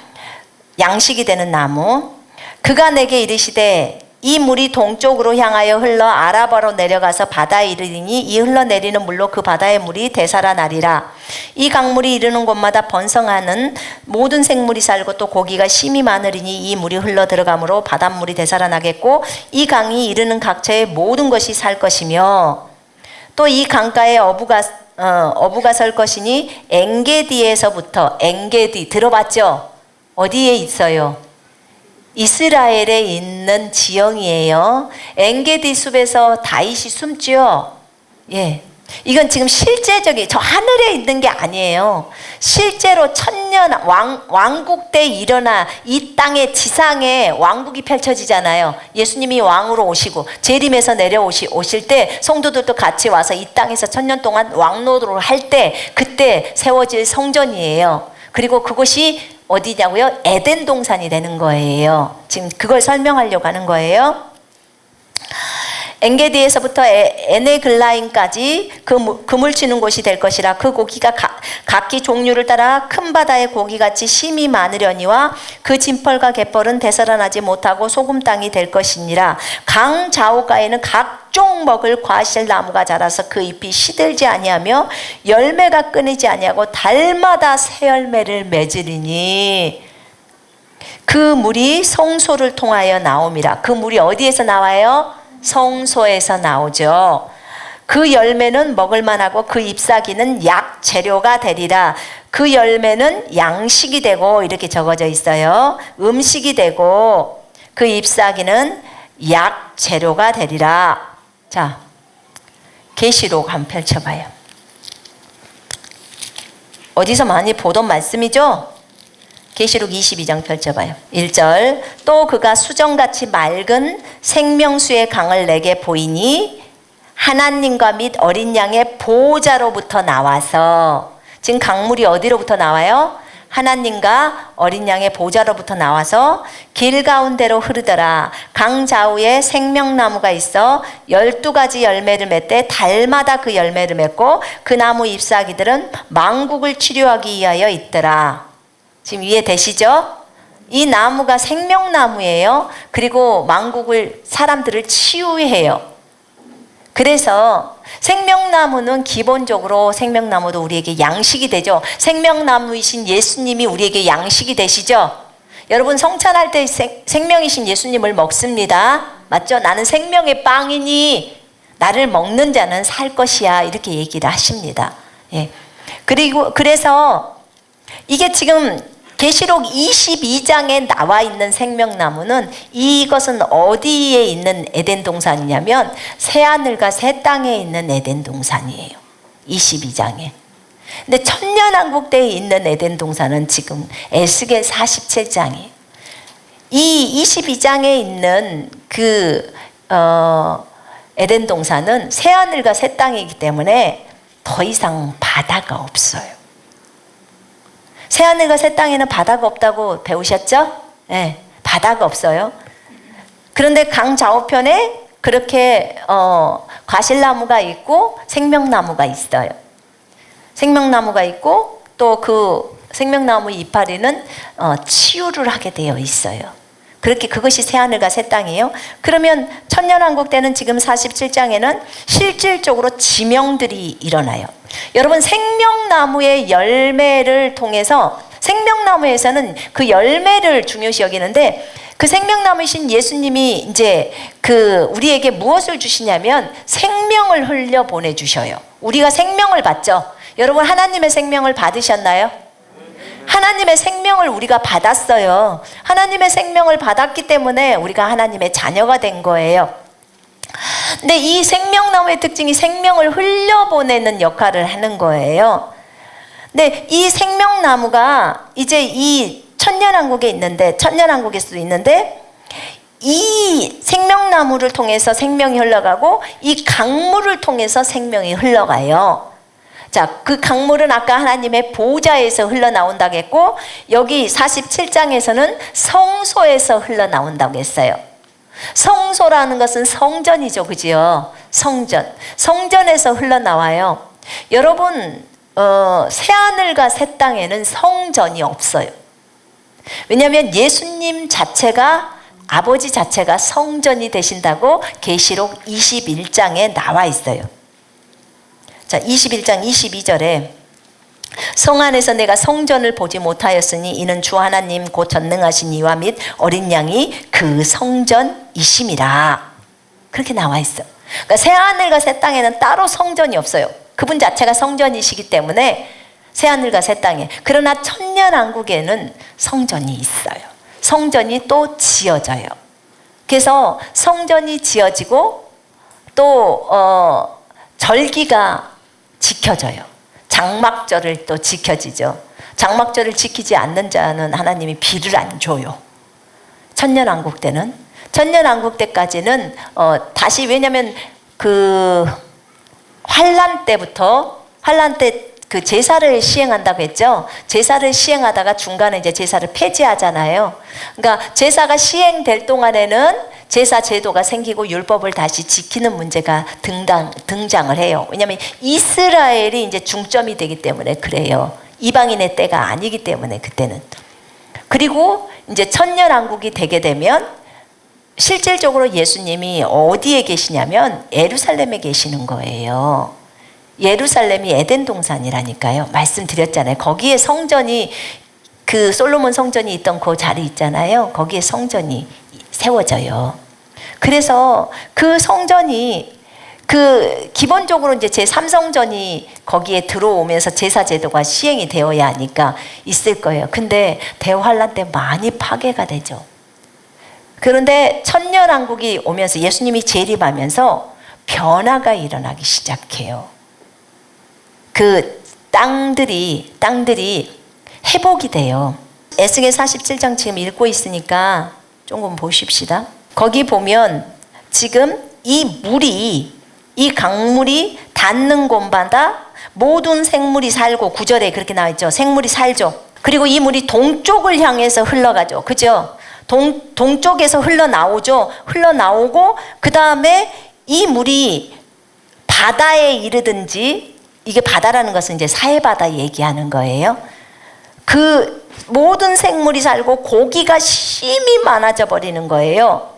Speaker 1: 양식이 되는 나무. 그가 내게 이르시되 이 물이 동쪽으로 향하여 흘러 아라바로 내려가서 바다에 이르리니 이 흘러내리는 물로 그 바다의 물이 되살아나리라. 이 강물이 이르는 곳마다 번성하는 모든 생물이 살고 또 고기가 심이 많으리니 이 물이 흘러 들어가므로 바닷물이 되살아나겠고 이 강이 이르는 각처의 모든 것이 살 것이며 또 이 강가에 어부가 설 것이니 엔게디에서부터 엔게디 들어봤죠? 어디에 있어요? 이스라엘에 있는 지형이에요. 엔게디 숲에서 다윗이 숨죠. 예, 이건 지금 실제적인 저 하늘에 있는 게 아니에요. 실제로 천년 왕국 때 일어나 이 땅의 지상에 왕국이 펼쳐지잖아요. 예수님이 왕으로 오시고 재림에서 오실 때 성도들도 같이 와서 이 땅에서 천년 동안 왕노릇을 할 때 그때 세워질 성전이에요. 그리고 그곳이 어디냐고요? 에덴 동산이 되는 거예요. 지금 그걸 설명하려고 하는 거예요. 엔게디에서부터 에네글라임까지 그물 치는 곳이 될 것이라. 그 고기가 각기 종류를 따라 큰 바다의 고기같이 심이 많으려니와 그 진펄과 갯벌은 되살아나지 못하고 소금 땅이 될 것이니라. 강 좌우가에는 각종 먹을 과실 나무가 자라서 그 잎이 시들지 아니하며 열매가 끊이지 아니하고 달마다 새 열매를 맺으리니 그 물이 성소를 통하여 나옴이라. 그 물이 어디에서 나와요? 성소에서 나오죠. 그 열매는 먹을만하고 그 잎사귀는 약 재료가 되리라. 그 열매는 양식이 되고 이렇게 적어져 있어요. 음식이 되고 그 잎사귀는 약 재료가 되리라. 자, 계시록 한번 펼쳐봐요. 어디서 많이 보던 말씀이죠? 계시록 22장 펼쳐봐요. 1절 또 그가 수정같이 맑은 생명수의 강을 내게 보이니 하나님과 및 어린 양의 보호자로부터 나와서 지금 강물이 어디로부터 나와요? 하나님과 어린 양의 보호자로부터 나와서 길 가운데로 흐르더라. 강 좌우에 생명나무가 있어 12가지 열매를 맺되 달마다 그 열매를 맺고 그 나무 잎사귀들은 만국을 치료하기 위하여 있더라. 지금 이해되시죠? 이 나무가 생명나무예요. 그리고 만국을 사람들을 치유해요. 그래서 생명나무는 기본적으로 생명나무도 우리에게 양식이 되죠. 생명나무이신 예수님이 우리에게 양식이 되시죠. 여러분 성찬할 때 생명이신 예수님을 먹습니다. 맞죠? 나는 생명의 빵이니 나를 먹는 자는 살 것이야 이렇게 얘기를 하십니다. 예. 그래서 이게 지금 계시록 22장에 나와 있는 생명나무는 이것은 어디에 있는 에덴 동산이냐면 새하늘과 새 땅에 있는 에덴 동산이에요. 22장에. 근데 천년왕국대에 있는 에덴 동산은 지금 에스겔 47장이에요. 이 22장에 있는 그 에덴 동산은 새하늘과 새 땅이기 때문에 더 이상 바다가 없어요. 새하늘과 새 땅에는 바다가 없다고 배우셨죠? 네, 바다가 없어요. 그런데 강 좌우편에 그렇게 과실나무가 있고 생명나무가 있어요. 생명나무가 있고 또 그 생명나무 이파리는 치유를 하게 되어 있어요. 그렇게 그것이 새하늘과 새 땅이에요. 그러면 천년왕국 때는 지금 47장에는 실질적으로 지명들이 일어나요. 여러분, 생명나무의 열매를 통해서, 생명나무에서는 그 열매를 중요시 여기는데, 그 생명나무이신 예수님이 이제 우리에게 무엇을 주시냐면 생명을 흘려 보내주셔요. 우리가 생명을 받죠. 여러분, 하나님의 생명을 받으셨나요? 하나님의 생명을 우리가 받았어요. 하나님의 생명을 받았기 때문에 우리가 하나님의 자녀가 된 거예요. 근데 이 생명나무의 특징이 생명을 흘려보내는 역할을 하는 거예요. 근데 이 생명나무가 이제 이 천년왕국에 있는데, 천년왕국에서도 있는데, 이 생명나무를 통해서 생명이 흘러가고 이 강물을 통해서 생명이 흘러가요. 자, 그 강물은 아까 하나님의 보좌에서 흘러나온다고 했고, 여기 47장에서는 성소에서 흘러나온다고 했어요. 성소라는 것은 성전이죠, 그죠? 성전에서 흘러나와요. 여러분, 새하늘과 새 땅에는 성전이 없어요. 왜냐하면 예수님 자체가, 아버지 자체가 성전이 되신다고 계시록 21장에 나와 있어요. 자, 21장 22절에 성 안에서 내가 성전을 보지 못하였으니 이는 주 하나님 곧 전능하신 이와 및 어린 양이 그 성전이심이라. 그렇게 나와 있어. 그러니까 새하늘과 새 땅에는 따로 성전이 없어요. 그분 자체가 성전이시기 때문에 새하늘과 새 땅에. 그러나 천년왕국에는 성전이 있어요. 성전이 또 지어져요. 그래서 성전이 지어지고 또 절기가 지켜져요. 장막절을 또 지켜지죠. 장막절을 지키지 않는 자는 하나님이 비를 안 줘요. 천년왕국 때는. 천년왕국 때까지는 다시, 왜냐하면 그 환란 때부터, 환란 때 그 제사를 시행한다고 했죠. 제사를 시행하다가 중간에 이제 제사를 폐지하잖아요. 그러니까 제사가 시행될 동안에는 제사 제도가 생기고 율법을 다시 지키는 문제가 등장을 해요. 왜냐하면 이스라엘이 이제 중점이 되기 때문에 그래요. 이방인의 때가 아니기 때문에 그때는. 그리고 이제 천년왕국이 되게 되면 실질적으로 예수님이 어디에 계시냐면 예루살렘에 계시는 거예요. 예루살렘이 에덴 동산이라니까요. 말씀드렸잖아요. 거기에 성전이, 그 솔로몬 성전이 있던 그 자리 있잖아요. 거기에 성전이 세워져요. 그래서 그 성전이 기본적으로 이제 제3성전이 거기에 들어오면서 제사 제도가 시행이 되어야 하니까 있을 거예요. 근데 대환란 때 많이 파괴가 되죠. 그런데 천년왕국이 오면서 예수님이 재림하면서 변화가 일어나기 시작해요. 그 땅들이 회복이 돼요. 에스겔 47장 지금 읽고 있으니까 조금 보십시다. 거기 보면 지금 이 강물이 닿는 곳마다 모든 생물이 살고, 9절에 그렇게 나와 있죠. 생물이 살죠. 그리고 이 물이 동쪽을 향해서 흘러가죠. 그죠? 동쪽에서 흘러나오죠. 흘러나오고 그 다음에 이 물이 바다에 이르든지, 이게 바다라는 것은 이제 사해바다 얘기하는 거예요. 그 모든 생물이 살고 고기가 심히 많아져 버리는 거예요.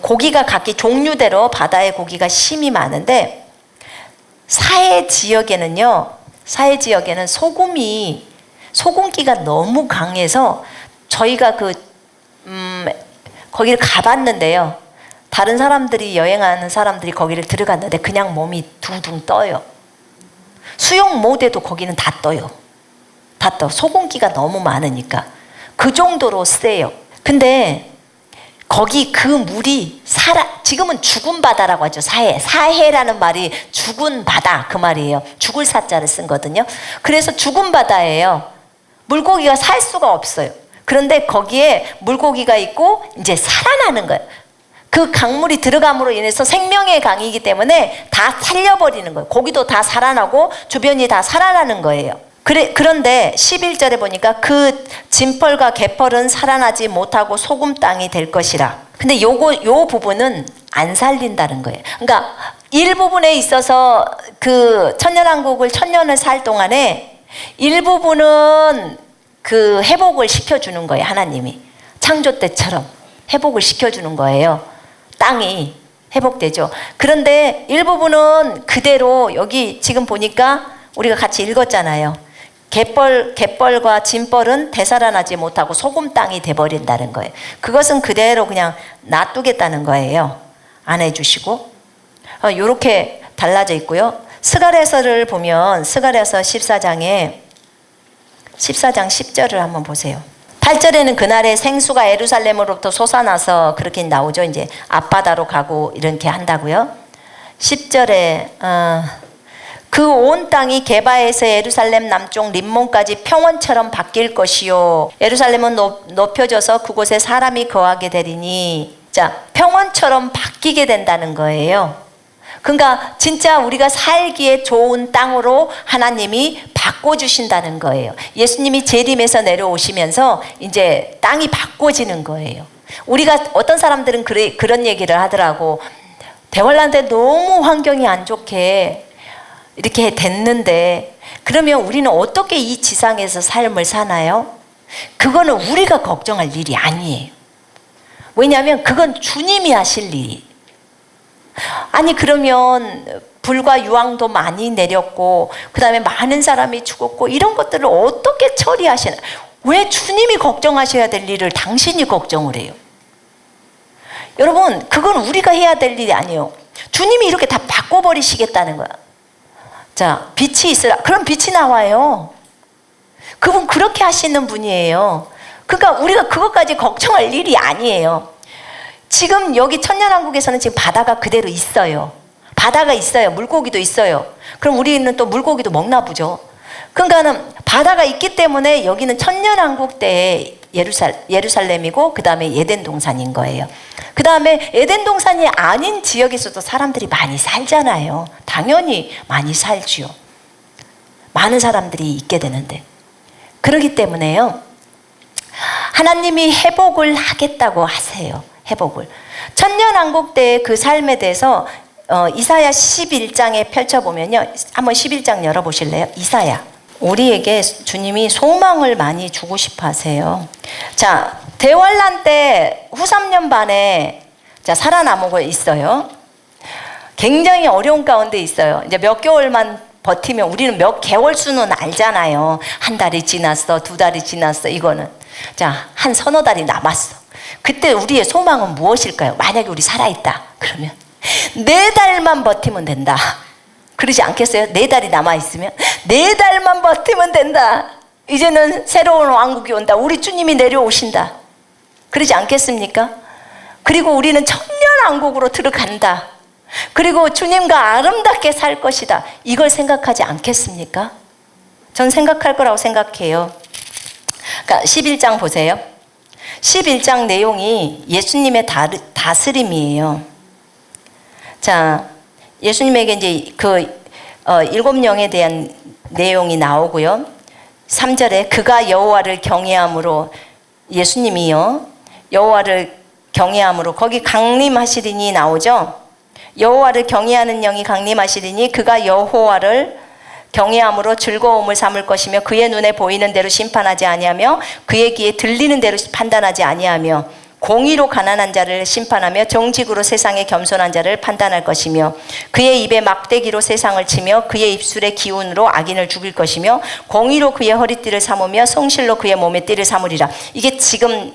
Speaker 1: 고기가 각기 종류대로 바다의 고기가 심히 많은데, 사해 지역에는 소금기가 너무 강해서 저희가 거기를 가봤는데요. 다른 사람들이, 여행하는 사람들이 거기를 들어갔는데 그냥 몸이 둥둥 떠요. 수영 못해도 거기는 다 떠요. 다 떠. 소금기가 너무 많으니까. 그 정도로 세요. 근데 거기 그 물이 지금은 죽은 바다라고 하죠. 사해라는 말이 죽은 바다 그 말이에요. 죽을 사자를 쓴 거거든요. 그래서 죽은 바다예요. 물고기가 살 수가 없어요. 그런데 거기에 물고기가 있고 이제 살아나는 거예요. 그 강물이 들어감으로 인해서 생명의 강이기 때문에 다 살려버리는 거예요. 고기도 다 살아나고 주변이 다 살아나는 거예요. 그런데 11절에 보니까 그 진펄과 개펄은 살아나지 못하고 소금 땅이 될 것이라. 근데 요 부분은 안 살린다는 거예요. 그러니까 일부분에 있어서 그 천년왕국을 1000년을 살 동안에 일부분은 그 회복을 시켜주는 거예요. 하나님이 창조 때처럼 회복을 시켜주는 거예요. 땅이 회복되죠. 그런데 일부분은 그대로 여기 지금 보니까 우리가 같이 읽었잖아요. 갯벌과 진벌은 되살아나지 못하고 소금 땅이 돼버린다는 거예요. 그것은 그대로 그냥 놔두겠다는 거예요. 안 해주시고 이렇게 달라져 있고요. 스가랴서를 보면 스가랴서 14장 10절을 한번 보세요. 8절에는 그날에 생수가 예루살렘으로부터 솟아나서 그렇게 나오죠. 이제 앞바다로 가고 이렇게 한다고요. 10절에 그 온 땅이 게바에서 예루살렘 남쪽 림몬까지 평원처럼 바뀔 것이요 예루살렘은 높여져서 그곳에 사람이 거하게 되리니. 자, 평원처럼 바뀌게 된다는 거예요. 그러니까 진짜 우리가 살기에 좋은 땅으로 하나님이 바꿔주신다는 거예요. 예수님이 재림에서 내려오시면서 이제 땅이 바꿔지는 거예요. 우리가 어떤 사람들은 그런 얘기를 하더라고. 대환란 때 너무 환경이 안 좋게 이렇게 됐는데 그러면 우리는 어떻게 이 지상에서 삶을 사나요? 그거는 우리가 걱정할 일이 아니에요. 왜냐하면 그건 주님이 하실 일이. 아니 그러면 불과 유황도 많이 내렸고 그 다음에 많은 사람이 죽었고 이런 것들을 어떻게 처리하시나? 왜 주님이 걱정하셔야 될 일을 당신이 걱정을 해요? 여러분 그건 우리가 해야 될 일이 아니에요. 주님이 이렇게 다 바꿔버리시겠다는 거야. 자, 빛이 있으라. 그럼 빛이 나와요. 그분 그렇게 하시는 분이에요. 그러니까 우리가 그것까지 걱정할 일이 아니에요. 지금 여기 천년왕국에서는 지금 바다가 그대로 있어요. 바다가 있어요. 물고기도 있어요. 그럼 우리는 또 물고기도 먹나 보죠. 그러니까는 바다가 있기 때문에 여기는 천년왕국 때의 예루살렘이고 그 다음에 에덴 동산인 거예요. 그 다음에 에덴 동산이 아닌 지역에서도 사람들이 많이 살잖아요. 당연히 많이 살지요. 많은 사람들이 있게 되는데 그렇기 때문에요. 하나님이 회복을 하겠다고 하세요. 회복을. 천년왕국 때의 그 삶에 대해서 이사야 11장에 펼쳐보면요. 한번 11장 열어보실래요? 이사야. 우리에게 주님이 소망을 많이 주고 싶어 하세요. 자, 대환란 때 후 3년 반에 자, 살아남고 있어요. 굉장히 어려운 가운데 있어요. 이제 몇 개월만 버티면 우리는 몇 개월 수는 알잖아요. 한 달이 지났어, 2달이 지났어, 이거는. 자, 한 서너 달이 남았어. 그때 우리의 소망은 무엇일까요? 만약에 우리 살아있다 그러면 4달만 버티면 된다. 그러지 않겠어요? 4달이 남아있으면 4달만 버티면 된다. 이제는 새로운 왕국이 온다. 우리 주님이 내려오신다. 그러지 않겠습니까? 그리고 우리는 천년왕국으로 들어간다. 그리고 주님과 아름답게 살 것이다. 이걸 생각하지 않겠습니까? 전 생각할 거라고 생각해요. 그러니까 11장 보세요. 11장 내용이 예수님의 다스림이에요. 자, 예수님에게 이제 그 7영에 대한 내용이 나오고요. 3절에 그가 여호와를 경외함으로 예수님이요. 여호와를 경외함으로 거기 강림하시리니 나오죠. 여호와를 경외하는 영이 강림하시리니 그가 여호와를 경외함으로 즐거움을 삼을 것이며 그의 눈에 보이는 대로 심판하지 아니하며 그의 귀에 들리는 대로 판단하지 아니하며 공의로 가난한 자를 심판하며 정직으로 세상에 겸손한 자를 판단할 것이며 그의 입에 막대기로 세상을 치며 그의 입술의 기운으로 악인을 죽일 것이며 공의로 그의 허리띠를 삼으며 성실로 그의 몸에 띠를 삼으리라. 이게 지금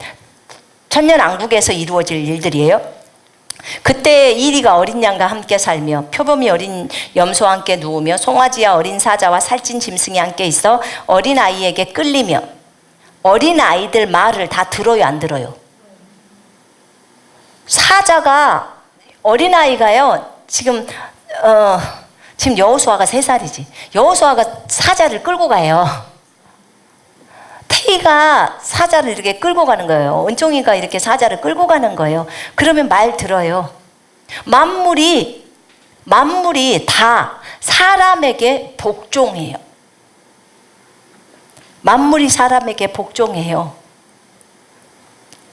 Speaker 1: 천년왕국에서 이루어질 일들이에요. 그때 이리가 어린 양과 함께 살며 표범이 어린 염소와 함께 누우며 송아지와 어린 사자와 살찐 짐승이 함께 있어 어린 아이에게 끌리며. 어린 아이들 말을 다 들어요, 안 들어요? 사자가 어린아이가요, 지금 여호수아가 3살이지. 여호수아가 사자를 끌고 가요. 태희가 사자를 이렇게 끌고 가는 거예요. 은총이가 이렇게 사자를 끌고 가는 거예요. 그러면 말 들어요. 만물이 다 사람에게 복종해요. 만물이 사람에게 복종해요.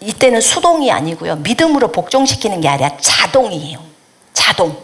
Speaker 1: 이때는 수동이 아니고요. 믿음으로 복종시키는 게 아니라 자동이에요. 자동.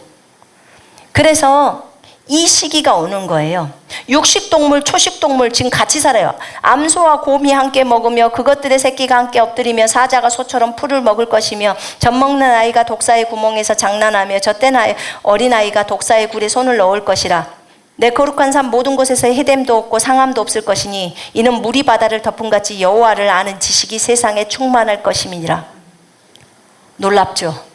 Speaker 1: 그래서 이 시기가 오는 거예요. 육식동물, 초식동물 지금 같이 살아요. 암소와 곰이 함께 먹으며 그것들의 새끼가 함께 엎드리며 사자가 소처럼 풀을 먹을 것이며 젖먹는 아이가 독사의 구멍에서 장난하며 젖된 어린아이가 독사의 굴에 손을 넣을 것이라. 내 거룩한 삶 모든 곳에서 해됨도 없고 상함도 없을 것이니 이는 물이 바다를 덮은 같이 여호와를 아는 지식이 세상에 충만할 것임이니라. 놀랍죠?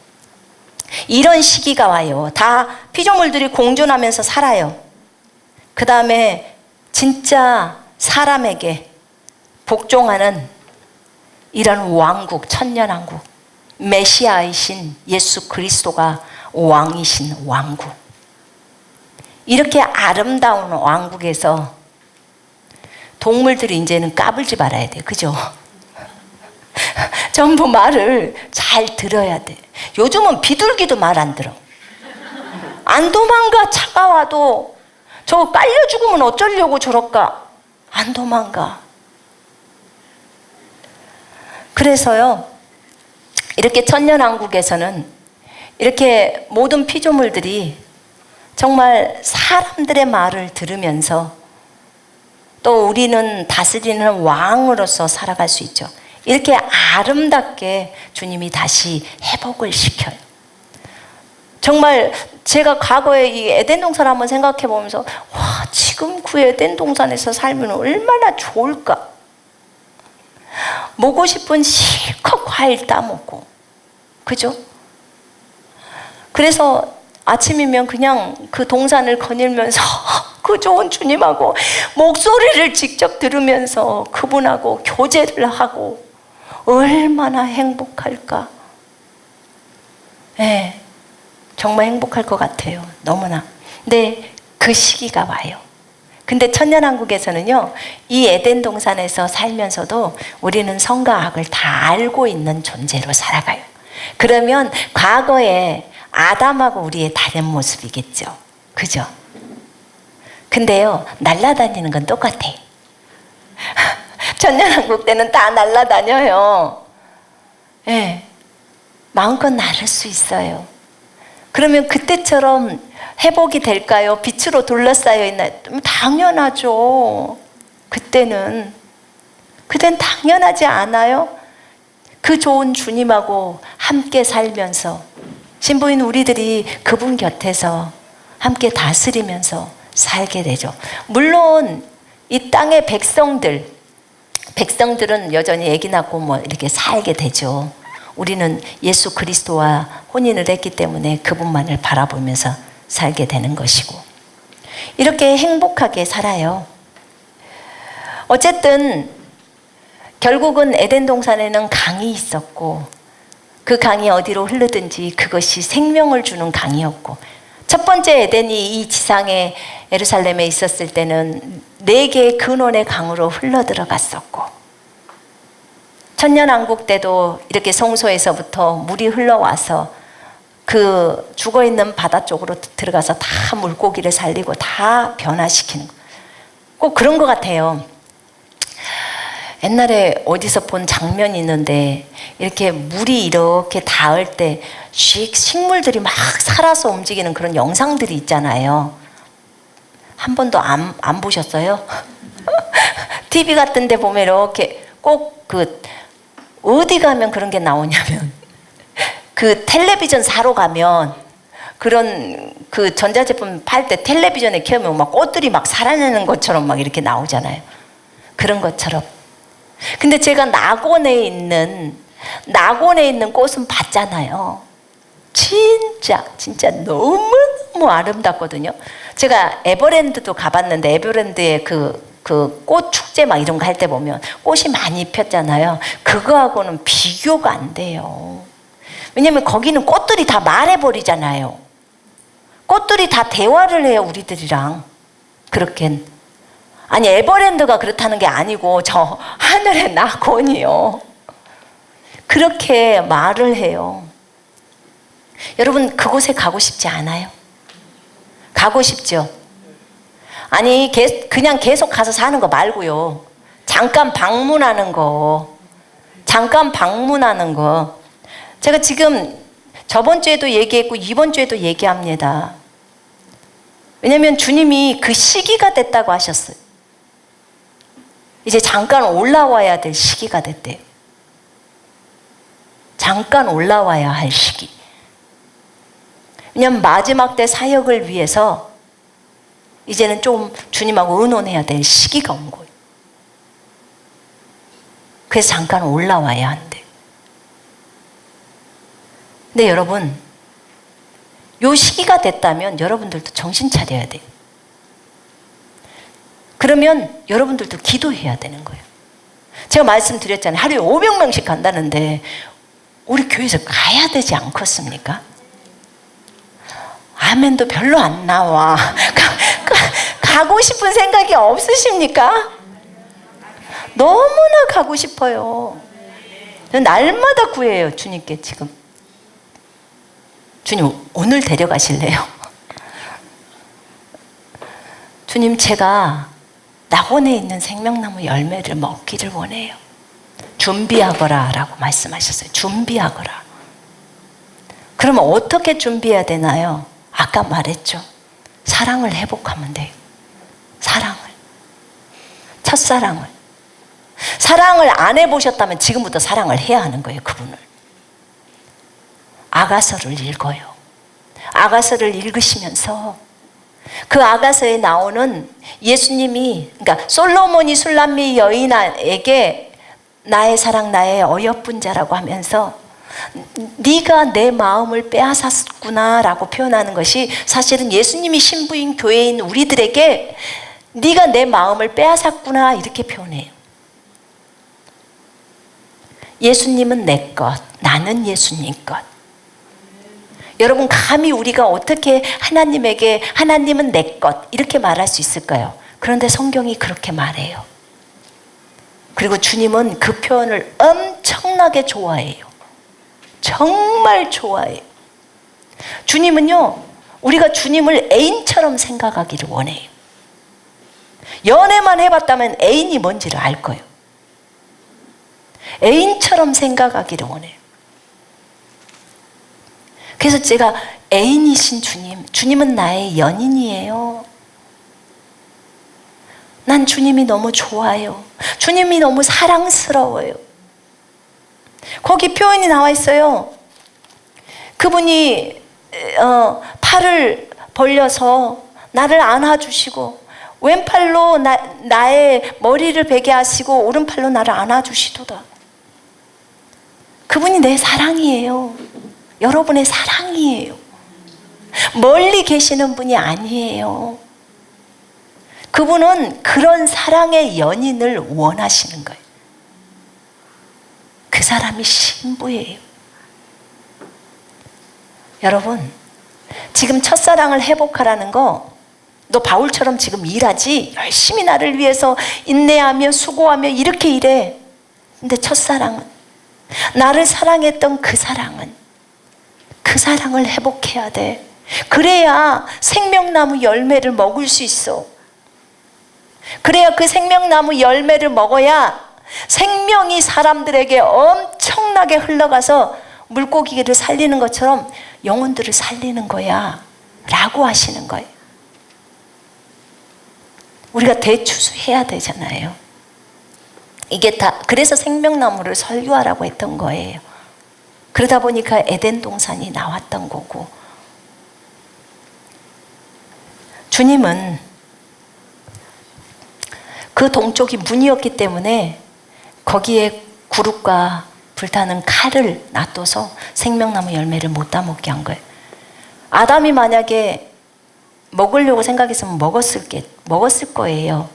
Speaker 1: 이런 시기가 와요. 다 피조물들이 공존하면서 살아요. 그 다음에 진짜 사람에게 복종하는 이런 왕국, 천년왕국, 메시아이신 예수 그리스도가 왕이신 왕국. 이렇게 아름다운 왕국에서 동물들이 이제는 까불지 말아야 돼. 그죠? 전부 말을 잘 들어야 돼. 요즘은 비둘기도 말 안 들어. 안 도망가. 차가 와도 저거 깔려 죽으면 어쩌려고 저럴까? 안 도망가. 그래서요, 이렇게 천년왕국에서는 이렇게 모든 피조물들이 정말 사람들의 말을 들으면서 또 우리는 다스리는 왕으로서 살아갈 수 있죠. 이렇게 아름답게 주님이 다시 회복을 시켜요. 정말 제가 과거에 이 에덴 동산을 한번 생각해 보면서 와, 지금 그 에덴 동산에서 살면 얼마나 좋을까. 먹고 싶은 실컷 과일 따먹고, 그죠? 그래서 아침이면 그냥 그 동산을 거닐면서 그 좋은 주님하고 목소리를 직접 들으면서 그분하고 교제를 하고 얼마나 행복할까. 네, 정말 행복할 것 같아요. 너무나. 근데 그 시기가 와요. 근데 천년왕국에서는요, 이 에덴 동산에서 살면서도 우리는 선과 악을 다 알고 있는 존재로 살아가요. 그러면 과거에 아담하고 우리의 다른 모습이겠죠. 그죠? 근데요, 날아다니는 건 똑같아. 천년왕국 때는 다 날아다녀요. 예, 네, 마음껏 나를 수 있어요. 그러면 그때처럼 회복이 될까요? 빛으로 둘러싸여 있나요? 당연하죠. 그땐 당연하지 않아요? 그 좋은 주님하고 함께 살면서 신부인 우리들이 그분 곁에서 함께 다스리면서 살게 되죠. 물론 이 땅의 백성들은 여전히 아기 낳고 뭐 이렇게 살게 되죠. 우리는 예수 그리스도와 혼인을 했기 때문에 그분만을 바라보면서 살게 되는 것이고, 이렇게 행복하게 살아요. 어쨌든 결국은 에덴 동산에는 강이 있었고, 그 강이 어디로 흐르든지 그것이 생명을 주는 강이었고, 첫 번째 에덴이 이 지상에 예루살렘에 있었을 때는 4개의 근원의 강으로 흘러 들어갔었고, 천년왕국 때도 이렇게 성소에서부터 물이 흘러와서 그 죽어있는 바다 쪽으로 들어가서 다 물고기를 살리고 다 변화시키는 거. 꼭 그런 것 같아요. 옛날에 어디서 본 장면이 있는데 이렇게 물이 이렇게 닿을 때 식물들이 막 살아서 움직이는 그런 영상들이 있잖아요. 한 번도 안 보셨어요? TV 같은 데 보면 이렇게 꼭 어디 가면 그런 게 나오냐면 그 텔레비전 사러 가면 그런 그 전자제품 팔 때 텔레비전에 켜면 막 꽃들이 막 살아나는 것처럼 막 이렇게 나오잖아요. 그런 것처럼. 근데 제가 낙원에 있는 꽃은 봤잖아요. 진짜 너무너무 아름답거든요. 제가 에버랜드도 가봤는데 에버랜드에 그 꽃 축제 막 이런 거 할 때 보면 꽃이 많이 폈잖아요. 그거하고는 비교가 안 돼요. 왜냐면 거기는 꽃들이 다 말해버리잖아요. 꽃들이 다 대화를 해요, 우리들이랑. 그렇게. 아니, 에버랜드가 그렇다는 게 아니고 저 하늘의 낙원이요. 그렇게 말을 해요. 여러분, 그곳에 가고 싶지 않아요? 가고 싶죠? 아니, 그냥 계속 가서 사는 거 말고요. 잠깐 방문하는 거. 잠깐 방문하는 거. 제가 지금 저번 주에도 얘기했고 이번 주에도 얘기합니다. 왜냐하면 주님이 그 시기가 됐다고 하셨어요. 이제 잠깐 올라와야 될 시기가 됐대요. 잠깐 올라와야 할 시기. 왜냐하면 마지막 때 사역을 위해서 이제는 좀 주님하고 의논해야 될 시기가 온 거예요. 그래서 잠깐 올라와야 한대. 근데 여러분, 요 시기가 됐다면 여러분들도 정신 차려야 돼요. 그러면 여러분들도 기도해야 되는 거예요. 제가 말씀드렸잖아요. 하루에 500명씩 간다는데 우리 교회에서 가야 되지 않겠습니까? 아멘도 별로 안 나와. 가고 싶은 생각이 없으십니까? 너무나 가고 싶어요. 저는 날마다 구해요, 주님께 지금. 주님, 오늘 데려가실래요? 주님, 제가 낙원에 있는 생명나무 열매를 먹기를 원해요. 준비하거라 라고 말씀하셨어요. 준비하거라. 그러면 어떻게 준비해야 되나요? 아까 말했죠. 사랑을 회복하면 돼요. 사랑을. 첫사랑을. 사랑을 안 해보셨다면 지금부터 사랑을 해야 하는 거예요, 그분을. 아가서를 읽어요. 아가서를 읽으시면서 그 아가서에 나오는 예수님이, 그러니까 솔로몬이 술람미 여인에게 나의 사랑, 나의 어여쁜 자라고 하면서 네가 내 마음을 빼앗았구나 라고 표현하는 것이 사실은 예수님이 신부인 교회인 우리들에게 네가 내 마음을 빼앗았구나 이렇게 표현해요. 예수님은 내 것, 나는 예수님 것. 여러분, 감히 우리가 어떻게 하나님에게 하나님은 내 것 이렇게 말할 수 있을까요? 그런데 성경이 그렇게 말해요. 그리고 주님은 그 표현을 엄청나게 좋아해요. 정말 좋아해요. 주님은요, 우리가 주님을 애인처럼 생각하기를 원해요. 연애만 해봤다면 애인이 뭔지를 알 거예요. 애인처럼 생각하기를 원해요. 그래서 제가 애인이신 주님, 주님은 나의 연인이에요. 난 주님이 너무 좋아요. 주님이 너무 사랑스러워요. 거기 표현이 나와 있어요. 그분이 팔을 벌려서 나를 안아주시고 왼팔로 나의 머리를 베게 하시고 오른팔로 나를 안아주시도다. 그분이 내 사랑이에요. 여러분의 사랑이에요. 멀리 계시는 분이 아니에요. 그분은 그런 사랑의 연인을 원하시는 거예요. 그 사람이 신부예요. 여러분, 지금 첫사랑을 회복하라는 거, 너 바울처럼 지금 일하지, 열심히 나를 위해서 인내하며 수고하며 이렇게 일해. 근데 첫사랑은, 나를 사랑했던 그 사랑은, 그 사랑을 회복해야 돼. 그래야 생명나무 열매를 먹을 수 있어. 그래야 그 생명나무 열매를 먹어야 생명이 사람들에게 엄청나게 흘러가서 물고기를 살리는 것처럼 영혼들을 살리는 거야 라고 하시는 거예요. 우리가 대추수해야 되잖아요. 이게 다 그래서 생명나무를 설교하라고 했던 거예요. 그러다 보니까 에덴 동산이 나왔던 거고, 주님은 그 동쪽이 문이었기 때문에 거기에 구룩과 불타는 칼을 놔둬서 생명나무 열매를 못 따먹게 한 거예요. 아담이 만약에 먹으려고 생각했으면 먹었을 거예요.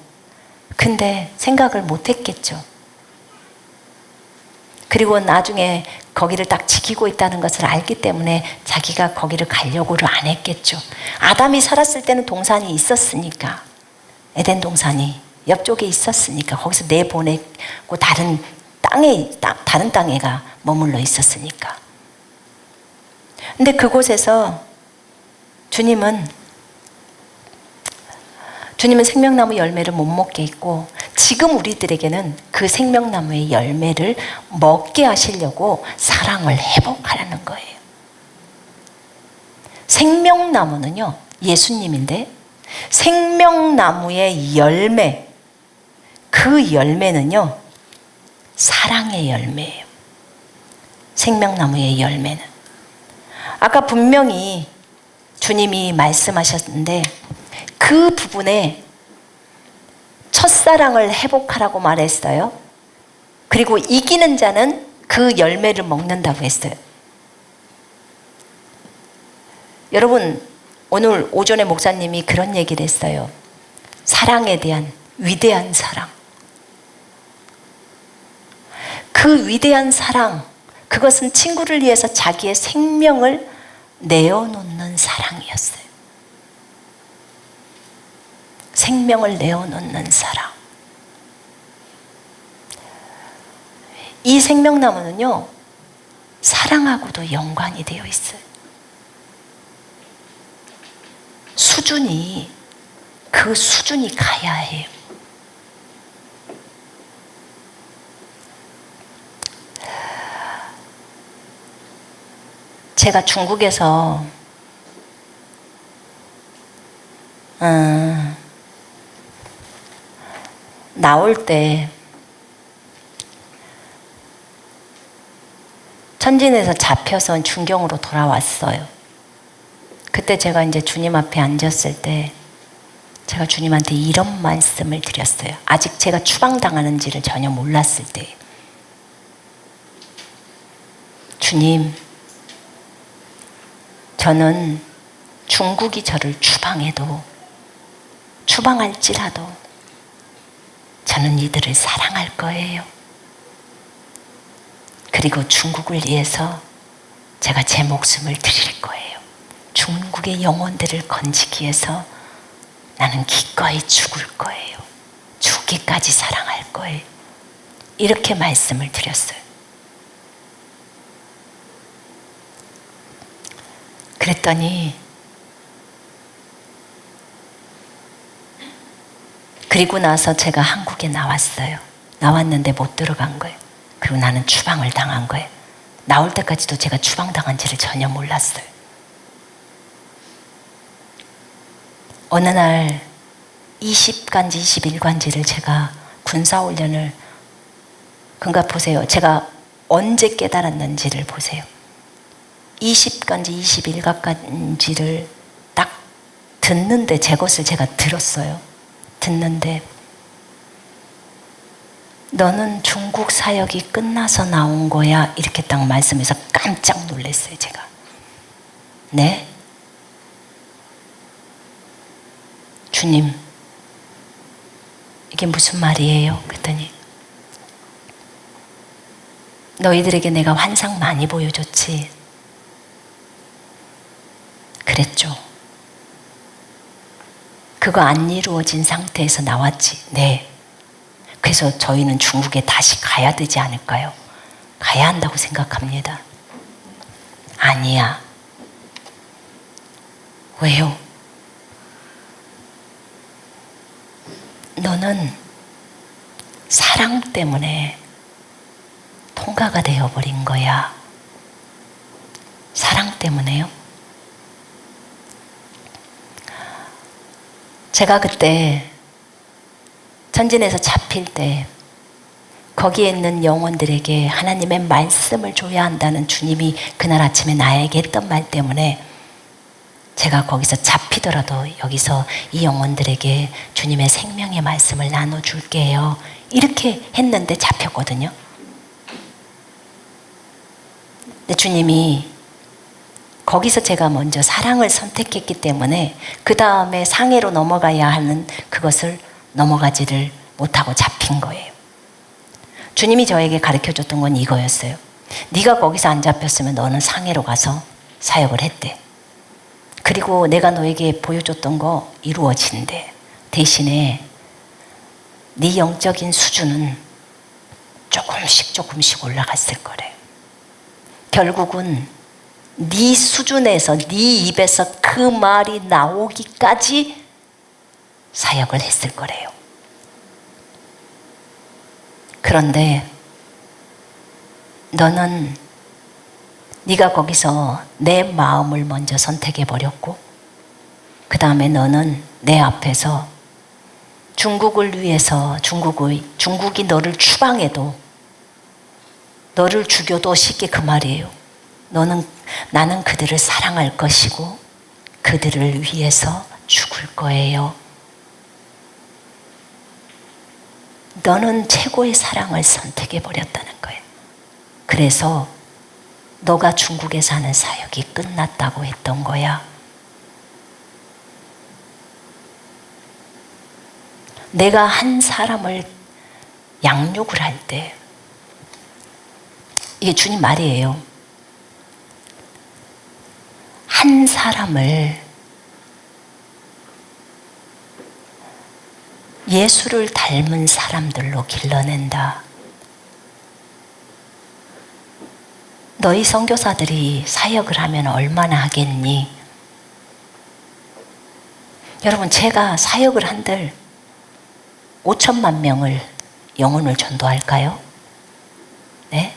Speaker 1: 근데 생각을 못 했겠죠. 그리고 나중에 거기를 딱 지키고 있다는 것을 알기 때문에 자기가 거기를 가려고를 안 했겠죠. 아담이 살았을 때는 동산이 있었으니까, 에덴 동산이 옆쪽에 있었으니까 거기서 내보내고 다른 땅에가 머물러 있었으니까. 근데 그곳에서 주님은 생명나무 열매를 못 먹게 했고, 지금 우리들에게는 그 생명나무의 열매를 먹게 하시려고 사랑을 회복하라는 거예요. 생명나무는요, 예수님인데 생명나무의 열매, 그 열매는요, 사랑의 열매예요. 생명나무의 열매는. 아까 분명히 주님이 말씀하셨는데 그 부분에 첫사랑을 회복하라고 말했어요. 그리고 이기는 자는 그 열매를 먹는다고 했어요. 여러분, 오늘 오전에 목사님이 그런 얘기를 했어요. 사랑에 대한 위대한 사랑. 그 위대한 사랑, 그것은 친구를 위해서 자기의 생명을 내어놓는 사랑이었어요. 생명을 내어놓는 사랑. 이 생명나무는요, 사랑하고도 연관이 되어 있어요. 그 수준이 가야 해요. 제가 중국에서 나올 때 천진에서 잡혀서 중경으로 돌아왔어요. 그때 제가 이제 주님 앞에 앉았을 때 제가 주님한테 이런 말씀을 드렸어요. 아직 제가 추방당하는지를 전혀 몰랐을 때. 주님, 저는 중국이 저를 추방할지라도 저는 이들을 사랑할 거예요. 그리고 중국을 위해서 제가 제 목숨을 드릴 거예요. 중국의 영혼들을 건지기 위해서 나는 기꺼이 죽을 거예요. 죽기까지 사랑할 거예요. 이렇게 말씀을 드렸어요. 그랬더니 그리고 나서 제가 한국에 나왔어요. 나왔는데 못 들어간 거예요. 그리고 나는 추방을 당한 거예요. 나올 때까지도 제가 추방당한지를 전혀 몰랐어요. 어느 날 20간지 21간지를 제가 군사훈련을, 그러니까 보세요. 제가 언제 깨달았는지를 보세요. 20간지 21간지를 딱 듣는데, 제 것을 제가 들었어요. 듣는데 너는 중국 사역이 끝나서 나온 거야, 이렇게 딱 말씀해서 깜짝 놀랐어요. 제가. 네? 주님, 이게 무슨 말이에요? 그랬더니 너희들에게 내가 환상 많이 보여줬지. 그랬죠. 그거 안 이루어진 상태에서 나왔지. 네. 그래서 저희는 중국에 다시 가야 되지 않을까요? 가야 한다고 생각합니다. 아니야. 왜요? 너는 사랑 때문에 통과가 되어버린 거야. 사랑 때문에요. 제가 그때 천진에서 잡힐 때 거기에 있는 영혼들에게 하나님의 말씀을 줘야 한다는 주님이 그날 아침에 나에게 했던 말 때문에 제가 거기서 잡히더라도 여기서 이 영혼들에게 주님의 생명의 말씀을 나눠줄게요. 이렇게 했는데 잡혔거든요. 근데 주님이 거기서 제가 먼저 사랑을 선택했기 때문에 그 다음에 상해로 넘어가야 하는 그것을 넘어가지를 못하고 잡힌 거예요. 주님이 저에게 가르쳐줬던 건 이거였어요. 네가 거기서 안 잡혔으면 너는 상해로 가서 사역을 했대. 그리고 내가 너에게 보여줬던 거 이루어진대. 대신에 네 영적인 수준은 조금씩 올라갔을 거래. 결국은 네 수준에서, 네 입에서 그 말이 나오기까지 사역을 했을 거래요. 그런데 너는 네가 거기서 내 마음을 먼저 선택해 버렸고, 그 다음에 너는 내 앞에서 중국을 위해서 중국이 너를 추방해도, 너를 죽여도 쉽게 그 말이에요. 나는 그들을 사랑할 것이고 그들을 위해서 죽을 거예요. 너는 최고의 사랑을 선택해 버렸다는 거예요. 그래서 너가 중국에 사는 사역이 끝났다고 했던 거야. 내가 한 사람을 양육을 할 때, 이게 주님 말이에요. 한 사람을 예수를 닮은 사람들로 길러낸다. 너희 선교사들이 사역을 하면 얼마나 하겠니? 여러분, 제가 사역을 한들 5천만 명을 영혼을 전도할까요? 네?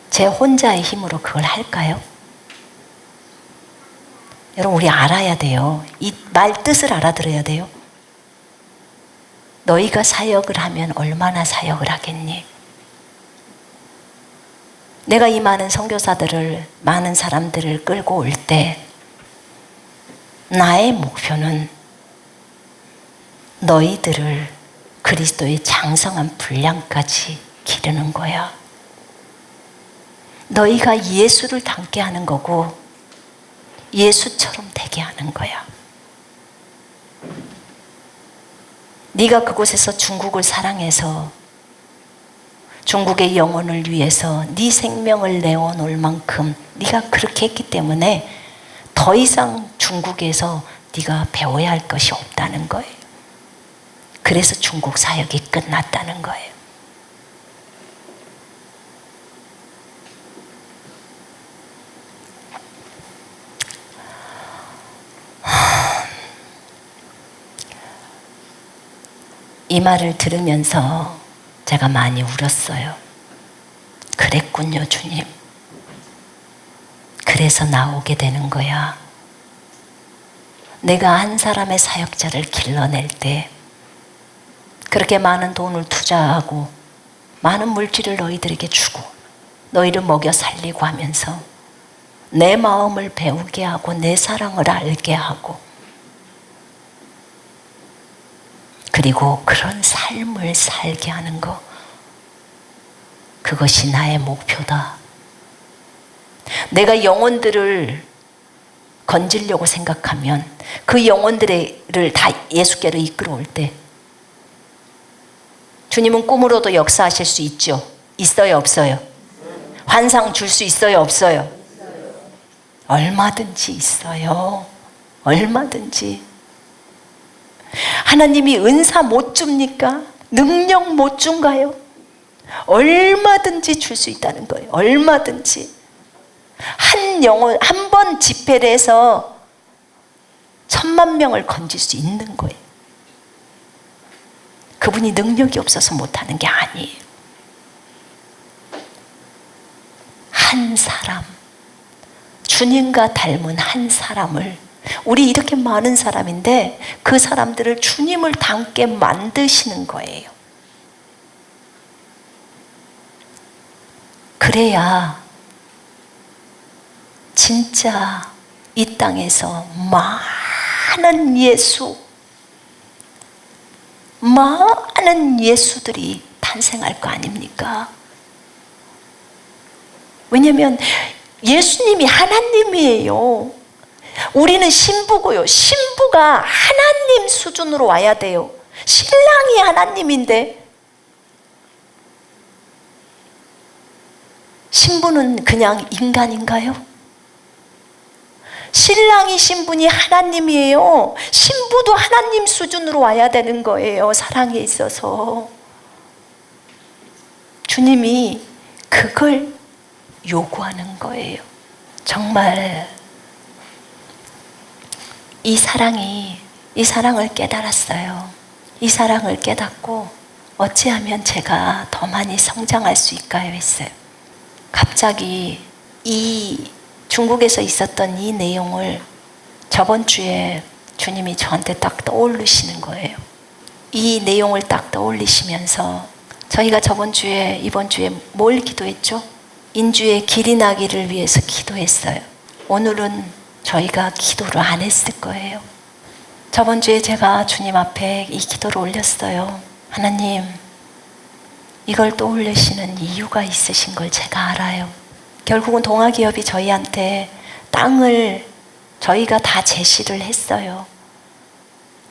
Speaker 1: 제 혼자의 힘으로 그걸 할까요? 여러분, 우리 알아야 돼요. 이 말 뜻을 알아들어야 돼요. 너희가 사역을 하면 얼마나 사역을 하겠니? 내가 이 많은 선교사들을, 많은 사람들을 끌고 올 때 나의 목표는 너희들을 그리스도의 장성한 분량까지 기르는 거야. 너희가 예수를 닮게 하는 거고 예수처럼 되게 하는 거야. 네가 그곳에서 중국을 사랑해서 중국의 영혼을 위해서 네 생명을 내어놓을 만큼 네가 그렇게 했기 때문에 더 이상 중국에서 네가 배워야 할 것이 없다는 거예요. 그래서 중국 사역이 끝났다는 거예요. 이 말을 들으면서 제가 많이 울었어요. 그랬군요, 주님. 그래서 나오게 되는 거야. 내가 한 사람의 사역자를 길러낼 때 그렇게 많은 돈을 투자하고 많은 물질을 너희들에게 주고 너희를 먹여 살리고 하면서 내 마음을 배우게 하고 내 사랑을 알게 하고, 그리고 그런 삶을 살게 하는 거, 그것이 나의 목표다. 내가 영혼들을 건지려고 생각하면 그 영혼들을 다 예수께로 이끌어올 때 주님은 꿈으로도 역사하실 수 있죠? 있어요, 없어요? 환상 줄 수 있어요, 없어요? 얼마든지 있어요. 얼마든지. 하나님이 은사 못 줍니까? 능력 못 준가요? 얼마든지 줄 수 있다는 거예요. 얼마든지. 한 영혼, 한 번 집회를 해서 1000만 명을 건질 수 있는 거예요. 그분이 능력이 없어서 못하는 게 아니에요. 한 사람, 주님과 닮은 한 사람을, 우리 이렇게 많은 사람인데 그 사람들을 주님을 닮게 만드시는 거예요. 그래야 진짜 이 땅에서 많은 예수들이 탄생할 거 아닙니까? 왜냐하면 예수님이 하나님이에요. 우리는 신부고요. 신부가 하나님 수준으로 와야 돼요. 신랑이 하나님인데 신부는 그냥 인간인가요? 신랑이신 분이 하나님이에요. 신부도 하나님 수준으로 와야 되는 거예요. 사랑에 있어서. 주님이 그걸 요구하는 거예요. 정말 이 사랑을 깨달았어요. 이 사랑을 깨닫고 어찌하면 제가 더 많이 성장할 수 있을까요 했어요. 갑자기 이 중국에서 있었던 이 내용을 저번 주에 주님이 저한테 딱 떠올리시는 거예요. 이 내용을 딱 떠올리시면서 저희가 이번 주에 뭘 기도했죠? 인주의 길이 나기를 위해서 기도했어요. 오늘은 저희가 기도를 안 했을 거예요. 저번 주에 제가 주님 앞에 이 기도를 올렸어요. 하나님, 이걸 떠올리시는 이유가 있으신 걸 제가 알아요. 결국은 동아기업이 저희한테 땅을 저희가 다 제시를 했어요.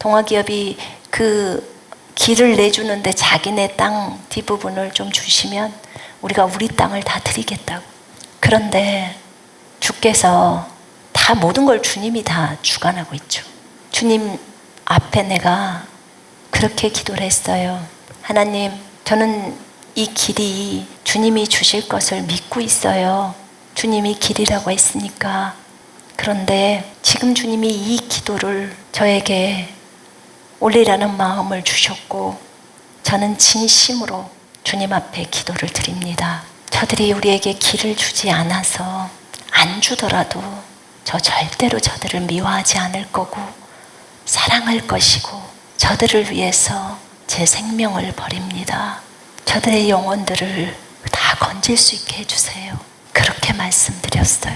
Speaker 1: 동아기업이 그 길을 내주는데 자기네 땅 뒷부분을 좀 주시면 우리가 우리 땅을 다 드리겠다고. 그런데 주께서 다 모든 걸 주님이 다 주관하고 있죠. 주님 앞에 내가 그렇게 기도를 했어요. 하나님, 저는 이 길이 주님이 주실 것을 믿고 있어요. 주님이 길이라고 했으니까. 그런데 지금 주님이 이 기도를 저에게 올리라는 마음을 주셨고 저는 진심으로 주님 앞에 기도를 드립니다. 저들이 우리에게 길을 주지 않아서 안 주더라도 저 절대로 저들을 미워하지 않을 거고 사랑할 것이고 저들을 위해서 제 생명을 버립니다. 저들의 영혼들을 다 건질 수 있게 해주세요. 그렇게 말씀드렸어요.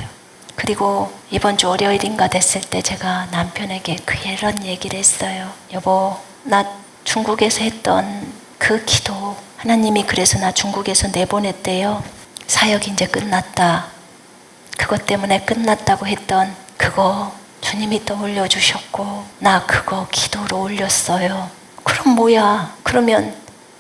Speaker 1: 그리고 이번 주 월요일인가 됐을 때 제가 남편에게 이런 얘기를 했어요. 여보, 나 중국에서 했던 그 기도 하나님이 그래서 나 중국에서 내보냈대요. 사역 이제 끝났다. 그것 때문에 끝났다고 했던 그거 주님이 떠올려 주셨고 나 그거 기도로 올렸어요. 그럼 뭐야? 그러면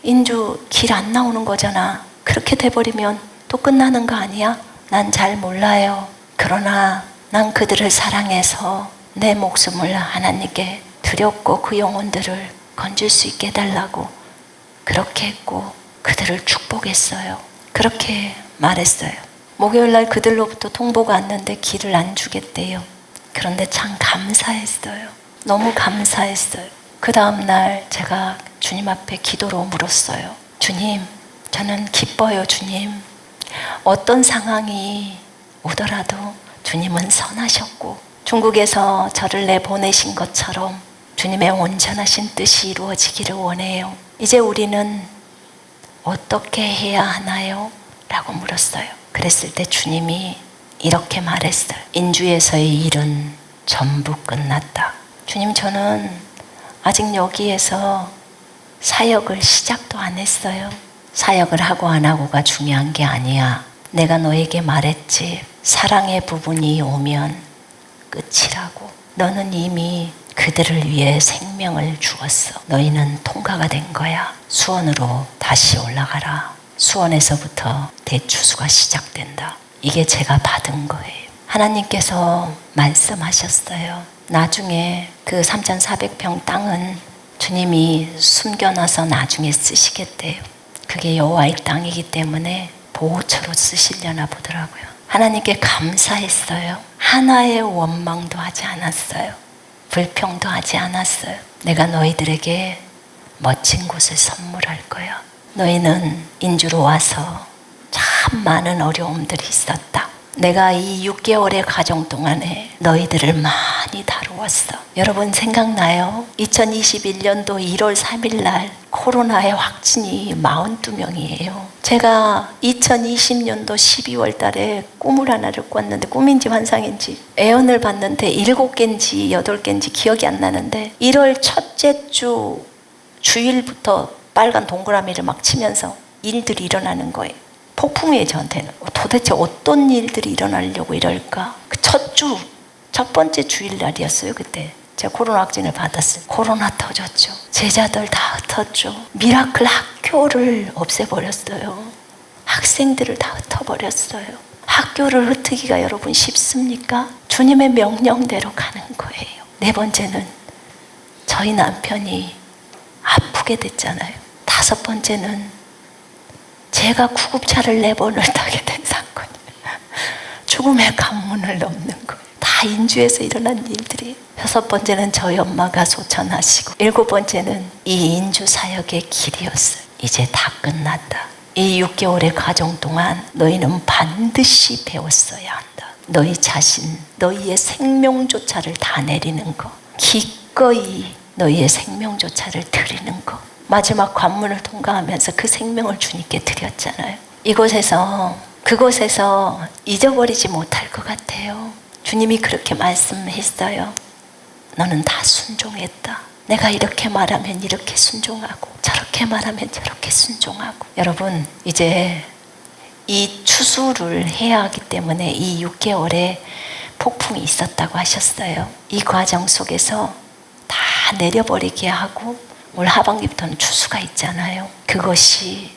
Speaker 1: 인주 길 안 나오는 거잖아. 그렇게 돼버리면 또 끝나는 거 아니야? 난 잘 몰라요. 그러나 난 그들을 사랑해서 내 목숨을 하나님께 드렸고 그 영혼들을 건질 수 있게 해달라고 그렇게 했고 그들을 축복했어요. 그렇게 말했어요. 목요일날 그들로부터 통보가 왔는데 길을 안 주겠대요. 그런데 참 감사했어요. 너무 감사했어요. 그 다음날 제가 주님 앞에 기도로 물었어요. 주님, 저는 기뻐요. 주님, 어떤 상황이 오더라도 주님은 선하셨고 중국에서 저를 내보내신 것처럼 주님의 온전하신 뜻이 이루어지기를 원해요. 이제 우리는 어떻게 해야 하나요? 라고 물었어요. 그랬을 때 주님이 이렇게 말했어요. 인주에서의 일은 전부 끝났다. 주님, 저는 아직 여기에서 사역을 시작도 안 했어요. 사역을 하고 안 하고가 중요한 게 아니야. 내가 너에게 말했지. 사랑의 부분이 오면 끝이라고. 너는 이미 그들을 위해 생명을 주었어. 너희는 통과가 된 거야. 수원으로 다시 올라가라. 수원에서부터 대추수가 시작된다. 이게 제가 받은 거예요. 하나님께서 말씀하셨어요. 나중에 그 3,400평 땅은 주님이 숨겨놔서 나중에 쓰시겠대요. 그게 여호와의 땅이기 때문에 보호처로 쓰시려나 보더라고요. 하나님께 감사했어요. 하나의 원망도 하지 않았어요. 불평도 하지 않았어요. 내가 너희들에게 멋진 곳을 선물할 거야. 너희는 인주로 와서 참 많은 어려움들이 있었다. 내가 이 6개월의 과정 동안에 너희들을 많이 다루었어. 여러분 생각나요? 2021년도 1월 3일 날 코로나의 확진이 42명이에요. 제가 2020년도 12월 달에 꿈을 하나를 꿨는데 꿈인지 환상인지 애언을 봤는데 7개인지 8개인지 기억이 안 나는데 1월 첫째 주 주일부터 빨간 동그라미를 막 치면서 일들이 일어나는 거예요. 폭풍이에요. 저한테는. 도대체 어떤 일들이 일어나려고 이럴까? 그 첫 번째 주일날이었어요. 그때 제가 코로나 확진을 받았어요. 코로나 터졌죠. 제자들 다 흩었죠. 미라클 학교를 없애버렸어요. 학생들을 다 흩어버렸어요. 학교를 흩기가 여러분 쉽습니까? 주님의 명령대로 가는 거예요. 네 번째는 저희 남편이 아프게 됐잖아요. 다섯 번째는 제가 구급차를 4번을 타게 된 사건이에요. 죽음의 관문을 넘는 거예요. 다 인주에서 일어난 일들이. 여섯 번째는 저희 엄마가 소천하시고, 일곱 번째는 이 인주 사역의 길이었어요. 이제 다 끝났다. 이 6개월의 과정 동안 너희는 반드시 배웠어야 한다. 너희 자신, 너희의 생명조차를 다 내리는 거, 기꺼이 너희의 생명조차를 드리는 거. 마지막 관문을 통과하면서 그 생명을 주님께 드렸잖아요. 그곳에서 잊어버리지 못할 것 같아요. 주님이 그렇게 말씀했어요. 너는 다 순종했다. 내가 이렇게 말하면 이렇게 순종하고, 저렇게 말하면 저렇게 순종하고. 여러분, 이제 이 추수를 해야 하기 때문에 이 6개월에 폭풍이 있었다고 하셨어요. 이 과정 속에서 다 내려버리게 하고 올 하반기부터는 추수가 있잖아요. 그것이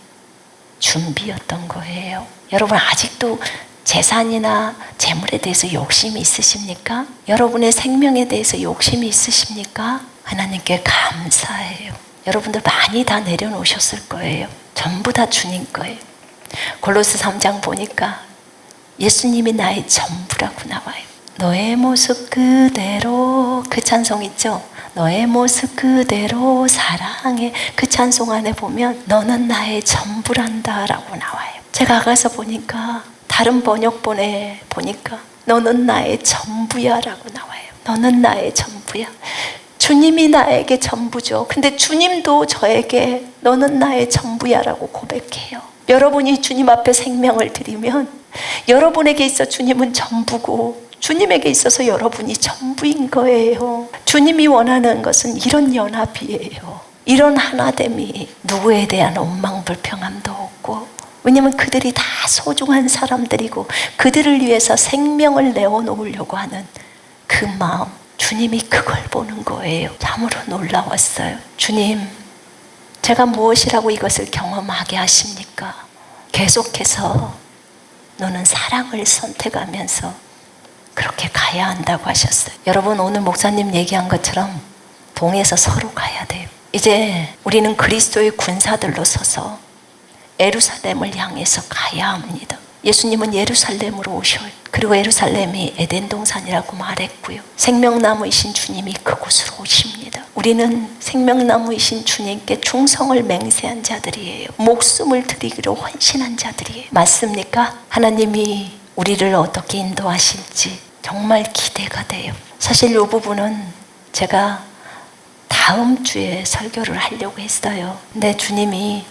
Speaker 1: 준비였던 거예요. 여러분, 아직도 재산이나 재물에 대해서 욕심이 있으십니까? 여러분의 생명에 대해서 욕심이 있으십니까? 하나님께 감사해요. 여러분들 많이 다 내려놓으셨을 거예요. 전부 다 주님 거예요. 골로새 3장 보니까 예수님이 나의 전부라고 나와요. 너의 모습 그대로, 그 찬송 있죠? 너의 모습 그대로 사랑해. 그 찬송 안에 보면 너는 나의 전부란다 라고 나와요. 제가 가서 보니까, 다른 번역본에 보니까 너는 나의 전부야 라고 나와요. 너는 나의 전부야. 주님이 나에게 전부죠. 근데 주님도 저에게 너는 나의 전부야 라고 고백해요. 여러분이 주님 앞에 생명을 드리면 여러분에게 있어 주님은 전부고, 주님에게 있어서 여러분이 전부인 거예요. 주님이 원하는 것은 이런 연합이에요. 이런 하나됨이. 누구에 대한 원망불평함도 없고, 왜냐하면 그들이 다 소중한 사람들이고 그들을 위해서 생명을 내어놓으려고 하는 그 마음, 주님이 그걸 보는 거예요. 참으로 놀라웠어요. 주님, 제가 무엇이라고 이것을 경험하게 하십니까? 계속해서 너는 사랑을 선택하면서 그렇게 가야 한다고 하셨어요. 여러분, 오늘 목사님 얘기한 것처럼 동에서 서로 가야 돼요. 이제 우리는 그리스도의 군사들로 서서 예루살렘을 향해서 가야 합니다. 예수님은 예루살렘으로 오셔요. 그리고 예루살렘이 에덴 동산이라고 말했고요. 생명나무이신 주님이 그곳으로 오십니다. 우리는 생명나무이신 주님께 충성을 맹세한 자들이에요. 목숨을 드리기로 헌신한 자들이에요. 맞습니까? 하나님이 우리를 어떻게 인도하실지 정말 기대가 돼요. 사실 이 부분은 제가 다음 주에 설교를 하려고 했어요. 근데 주님이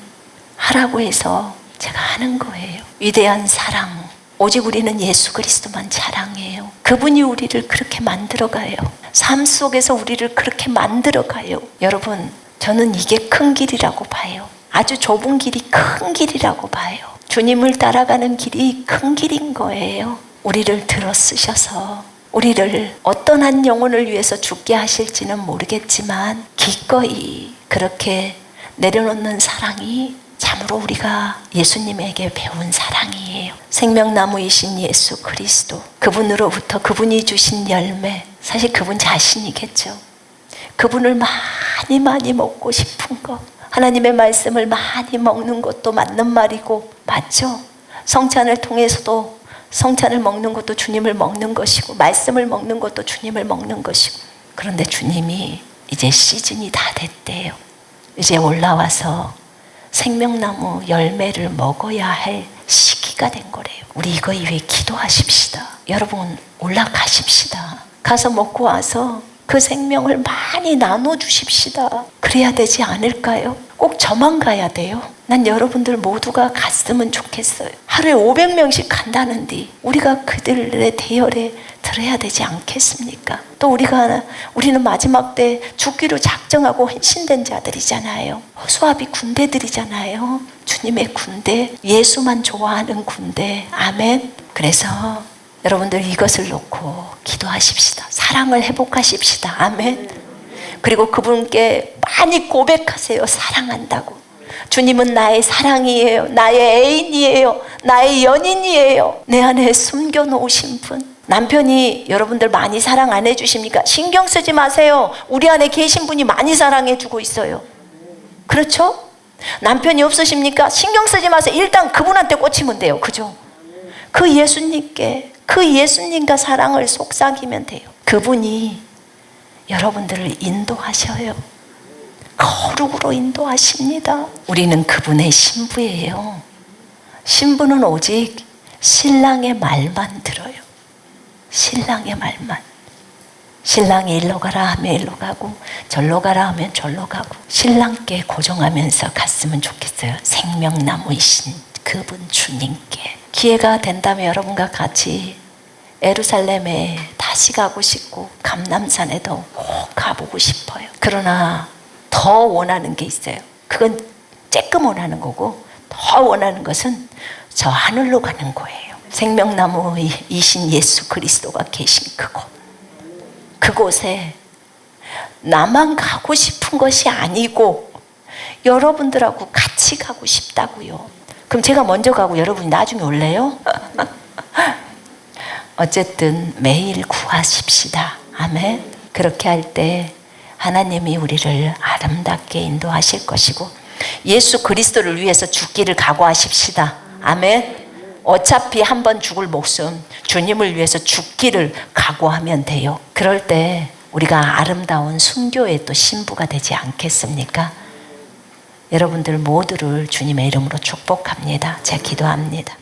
Speaker 1: 하라고 해서 제가 하는 거예요. 위대한 사랑, 오직 우리는 예수 그리스도만 자랑해요. 그분이 우리를 그렇게 만들어가요. 삶 속에서 우리를 그렇게 만들어가요. 여러분, 저는 이게 큰 길이라고 봐요. 아주 좁은 길이 큰 길이라고 봐요. 주님을 따라가는 길이 큰 길인 거예요. 우리를 들어 쓰셔서 우리를 어떤 한 영혼을 위해서 죽게 하실지는 모르겠지만 기꺼이 그렇게 내려놓는 사랑이 참으로 우리가 예수님에게 배운 사랑이에요. 생명나무이신 예수 그리스도, 그분으로부터 그분이 주신 열매, 사실 그분 자신이겠죠. 그분을 많이 먹고 싶은 거, 하나님의 말씀을 많이 먹는 것도 맞는 말이고 맞죠? 성찬을 통해서도, 성찬을 먹는 것도 주님을 먹는 것이고, 말씀을 먹는 것도 주님을 먹는 것이고. 그런데 주님이 이제 시즌이 다 됐대요. 이제 올라와서 생명나무 열매를 먹어야 할 시기가 된 거래요. 우리 이거 위해 기도하십시다. 여러분, 올라가십시다. 가서 먹고 와서 그 생명을 많이 나눠주십시다. 그래야 되지 않을까요? 꼭 저만 가야 돼요. 난 여러분들 모두가 갔으면 좋겠어요. 하루에 500명씩 간다는데 우리가 그들의 대열에 들어야 되지 않겠습니까? 또 우리는 마지막 때 죽기로 작정하고 헌신된 자들이잖아요. 호수아비 군대들이잖아요. 주님의 군대, 예수만 좋아하는 군대. 아멘. 그래서 여러분들 이것을 놓고 기도하십시다. 사랑을 회복하십시다. 아멘. 그리고 그분께 많이 고백하세요. 사랑한다고. 주님은 나의 사랑이에요. 나의 애인이에요. 나의 연인이에요. 내 안에 숨겨놓으신 분. 남편이 여러분들 많이 사랑 안 해주십니까? 신경 쓰지 마세요. 우리 안에 계신 분이 많이 사랑해주고 있어요. 그렇죠? 남편이 없으십니까? 신경 쓰지 마세요. 일단 그분한테 꽂히면 돼요. 그죠? 그 예수님께, 그 예수님과 사랑을 속삭이면 돼요. 그분이 여러분들을 인도하셔요. 거룩으로 인도하십니다. 우리는 그분의 신부예요. 신부는 오직 신랑의 말만 들어요. 신랑의 말만. 신랑이 일로 가라 하면 일로 가고 절로 가라 하면 절로 가고 신랑께 고정하면서 갔으면 좋겠어요. 생명나무이신 그분 주님께. 기회가 된다면 여러분과 같이 예루살렘에 다시 가고 싶고 감람산에도 꼭 가보고 싶어요. 그러나 더 원하는 게 있어요. 그건 조금 원하는 거고 더 원하는 것은 저 하늘로 가는 거예요. 생명나무이신 예수 그리스도가 계신 그곳. 그곳에 나만 가고 싶은 것이 아니고 여러분들하고 같이 가고 싶다고요. 그럼 제가 먼저 가고 여러분이 나중에 올래요? 어쨌든 매일 구하십시다. 아멘. 그렇게 할 때 하나님이 우리를 아름답게 인도하실 것이고 예수 그리스도를 위해서 죽기를 각오하십시다. 아멘. 어차피 한 번 죽을 목숨 주님을 위해서 죽기를 각오하면 돼요. 그럴 때 우리가 아름다운 순교의 또 신부가 되지 않겠습니까? 여러분들 모두를 주님의 이름으로 축복합니다. 제가 기도합니다.